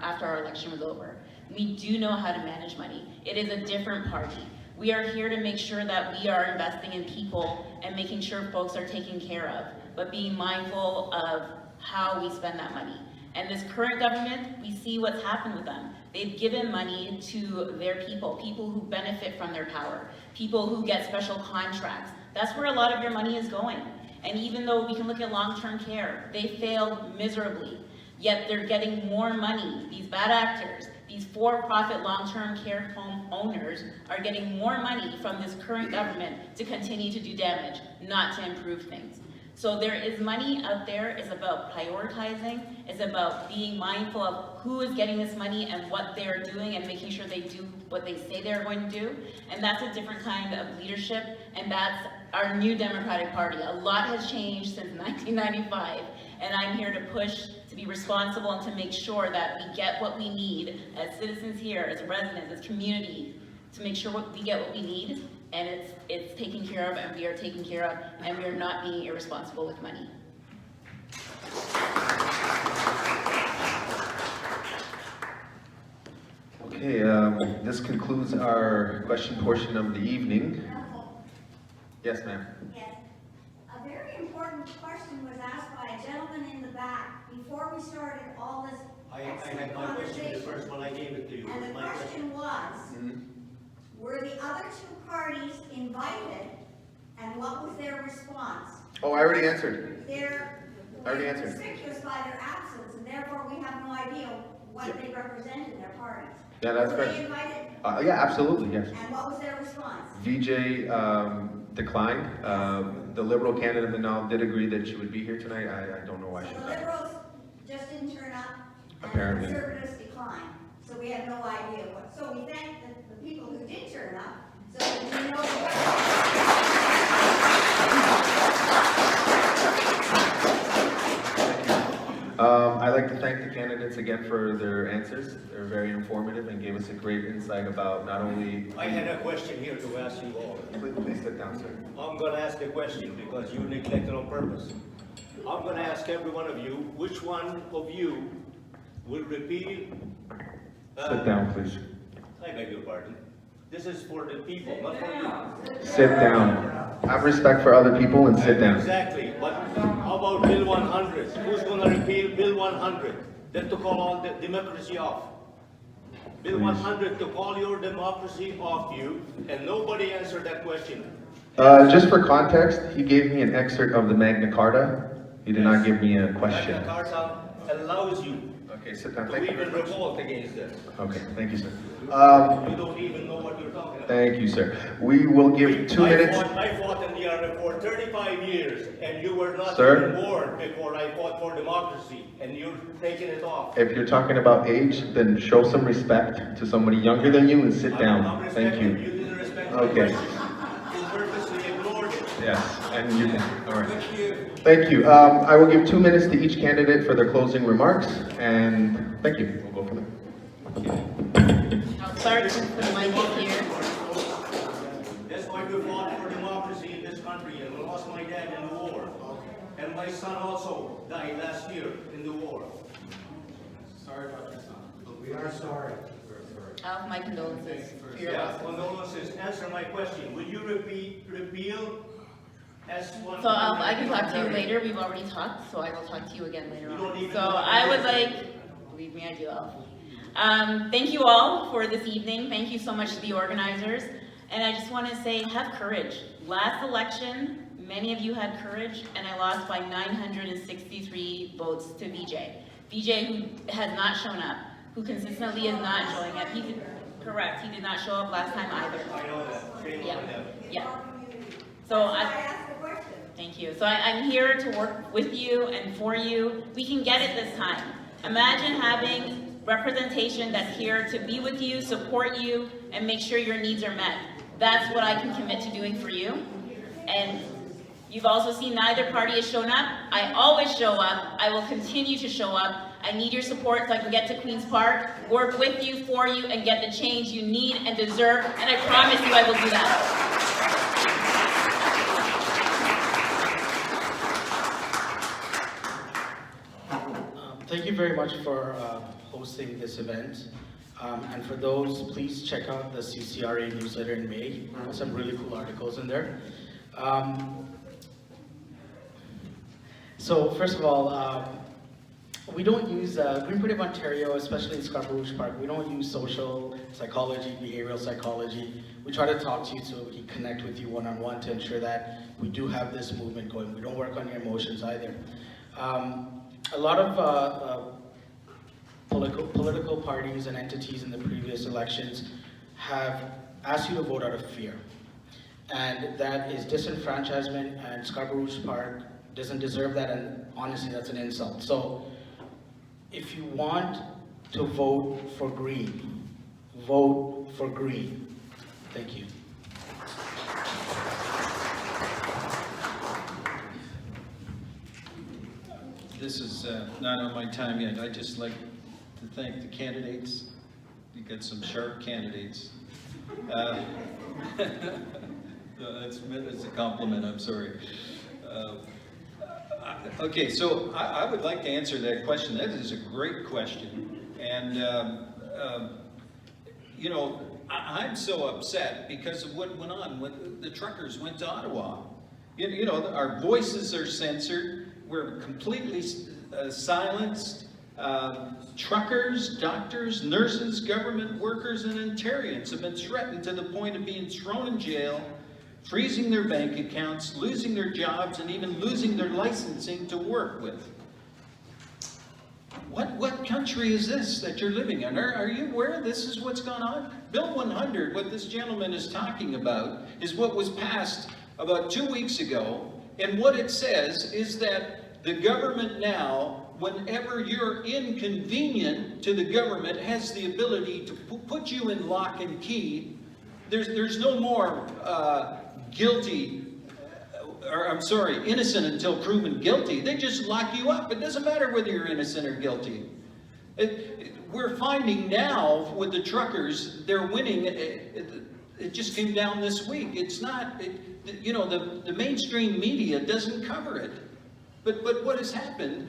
after our election was over. We do know how to manage money. It is a different party. We are here to make sure that we are investing in people and making sure folks are taken care of, but being mindful of how we spend that money. And this current government, we see what's happened with them. They've given money to their people who benefit from their power, people who get special contracts. That's where a lot of your money is going. And even though we can look at long-term care, they failed miserably, yet they're getting more money. These bad actors, these for-profit long-term care home owners are getting more money from this current government to continue to do damage, not to improve things. So there is money out there. It's about prioritizing. It's about being mindful of who is getting this money and what they're doing and making sure they do what they say they're going to do. And that's a different kind of leadership, and that's our new Democratic Party. A lot has changed since 1995, and I'm here to push to be responsible and to make sure that we get what we need as citizens here, as residents, as community, to make sure we get what we need, and it's taken care of, and we are taken care of, and we are not being irresponsible with money. Okay, this concludes our question portion of the evening. Yes, ma'am. Yes. A very important question was asked by a gentleman in the back before we started all this I had my question the first one, I gave it to you. And the question was, were the other 2 parties invited, and what was their response? Oh, I already answered. They're conspicuous by their absence, and therefore we have no idea what they represent in their parties. Yeah, that's Were correct. they invited? Yeah, absolutely, yes. And what was their response? VJ declined. The Liberal candidate Manal did agree that she would be here tonight. I don't know why she So the declined. Liberals just didn't turn up, and Apparently. the Conservatives declined. So we have no idea what. So we thank the people who did turn up, so that we know I'd like to thank the candidates again for their answers. They're very informative and gave us a great insight about not only... I had a question here to ask you all. Please sit down, sir. I'm going to ask a question because you neglected on purpose. I'm going to ask every one of you, which one of you will repeal... Sit down, please. I beg your pardon. This is for the people, not for you. Sit down. Have respect for other people and sit down. Exactly, but how about Bill 100? Who's going to repeal Bill 100? That to call all the democracy off. Bill 100 to call your democracy off you, and nobody answered that question. Just for context, he gave me an excerpt of the Magna Carta. He did not give me a question. Magna Carta allows you Okay, sit down. to Thank you even very much. revolt against this. Okay, thank you, sir. You don't even know what you're talking about. Thank you, sir. We will give 2 minutes. I fought in the army for 35 years, and you were not Sir? even born before I fought for democracy, and you're taking it off. If you're talking about age, then show some respect to somebody younger than you and sit I'm down. Thank respecting you. You didn't respect my Okay. question. You purposely ignored it. Yes, and you can. All right. Thank you. I will give 2 minutes to each candidate for their closing remarks, and thank you. We'll go from there. I'll start with the mic here. That's why we fought for democracy in this country, and we lost my dad in the war. And my son also died last year in the war. Sorry about your son. We are sorry. I have my condolences for your Yeah, loss. condolences. Answer my question. Will you repeal S1. So I can talk to you later. We've already talked, so I will talk to you again later You don't on. even So know what I it would is. like, believe me, I do all. Thank you all for this evening. Thank you so much to the organizers. And I just want to say, have courage. Last election, many of you had courage, and I lost by 963 votes to VJ. VJ, who has not shown up, who consistently is not showing up. Correct, he did not show up last time either. I know that. Shame Yeah. on them. Yeah. So I asked the question. Thank you. So I'm here to work with you and for you. We can get it this time. Imagine having representation that's here to be with you, support you, and make sure your needs are met. That's what I can commit to doing for you. And you've also seen neither party has shown up. I always show up. I will continue to show up. I need your support so I can get to Queen's Park, work with you, for you, and get the change you need and deserve. And I promise you I will do that. Thank you very much for hosting this event. And for those, please check out the CCRA newsletter in May. Some really cool articles in there. So first of all, we don't use, Green Party of Ontario, especially in Scarborough Rouge Park, we don't use social psychology, behavioral psychology. We try to talk to you so we can connect with you one-on-one to ensure that we do have this movement going. We don't work on your emotions either. A lot of political parties and entities in the previous elections have asked you to vote out of fear. And that is disenfranchisement, and Scarborough Rouge Park doesn't deserve that, and honestly, that's an insult. So, if you want to vote for green, vote for green. Thank you. This is not on my time yet. I'd just like to thank the candidates. You got some sharp candidates. That's a compliment, I'm sorry. Okay, so I would like to answer that question. That is a great question. And, you know, I'm so upset because of what went on when the truckers went to Ottawa. You know, our voices are censored. We're completely silenced. Truckers, doctors, nurses, government workers, and Ontarians have been threatened to the point of being thrown in jail, freezing their bank accounts, losing their jobs, and even losing their licensing to work with. What country is this that you're living in? Are you aware this is what's going on? Bill 100, what this gentleman is talking about, is what was passed about 2 weeks ago. And what it says is that the government now, whenever you're inconvenient to the government, has the ability to put you in lock and key. There's no more guilty, or I'm sorry, innocent until proven guilty. They just lock you up. It doesn't matter whether you're innocent or guilty. We're finding now with the truckers, they're winning. It just came down this week. It's not, you know, the mainstream media doesn't cover it. But what has happened,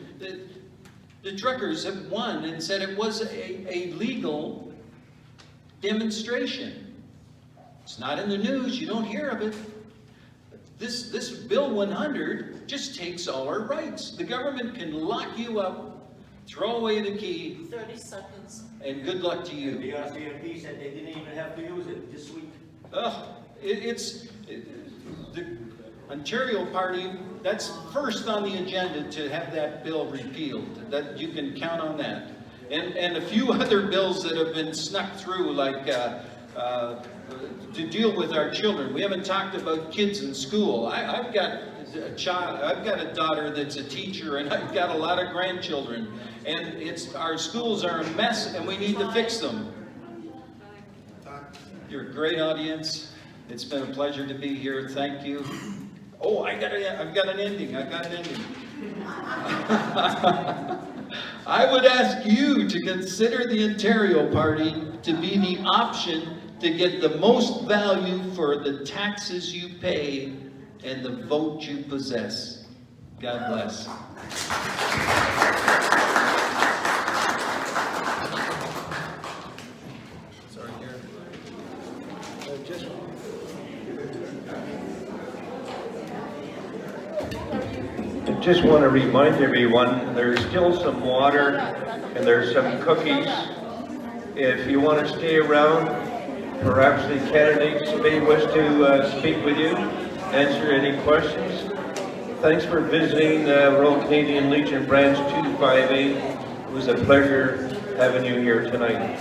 the truckers have won and said it was a legal demonstration. It's not in the news, you don't hear of it. This Bill 100 just takes all our rights. The government can lock you up, throw away the key. 30 seconds. And good luck to you. The WRCA said they didn't even have to use it this week. The Ontario Party, that's first on the agenda to have that bill repealed. That you can count on that. And a few other bills that have been snuck through, like to deal with our children. We haven't talked about kids in school. I've got a child, I've got a daughter that's a teacher, and I've got a lot of grandchildren. And our schools are a mess, and we need to fix them. You're a great audience. It's been a pleasure to be here. Thank you. Oh, I've got an ending. I would ask you to consider the Ontario Party to be the option to get the most value for the taxes you pay and the vote you possess. God bless. Sorry, Karen. I just want to remind everyone, there's still some water and there's some cookies. If you want to stay around, perhaps the candidates may wish to speak with you, answer any questions. Thanks for visiting Royal Canadian Legion Branch 258. It was a pleasure having you here tonight.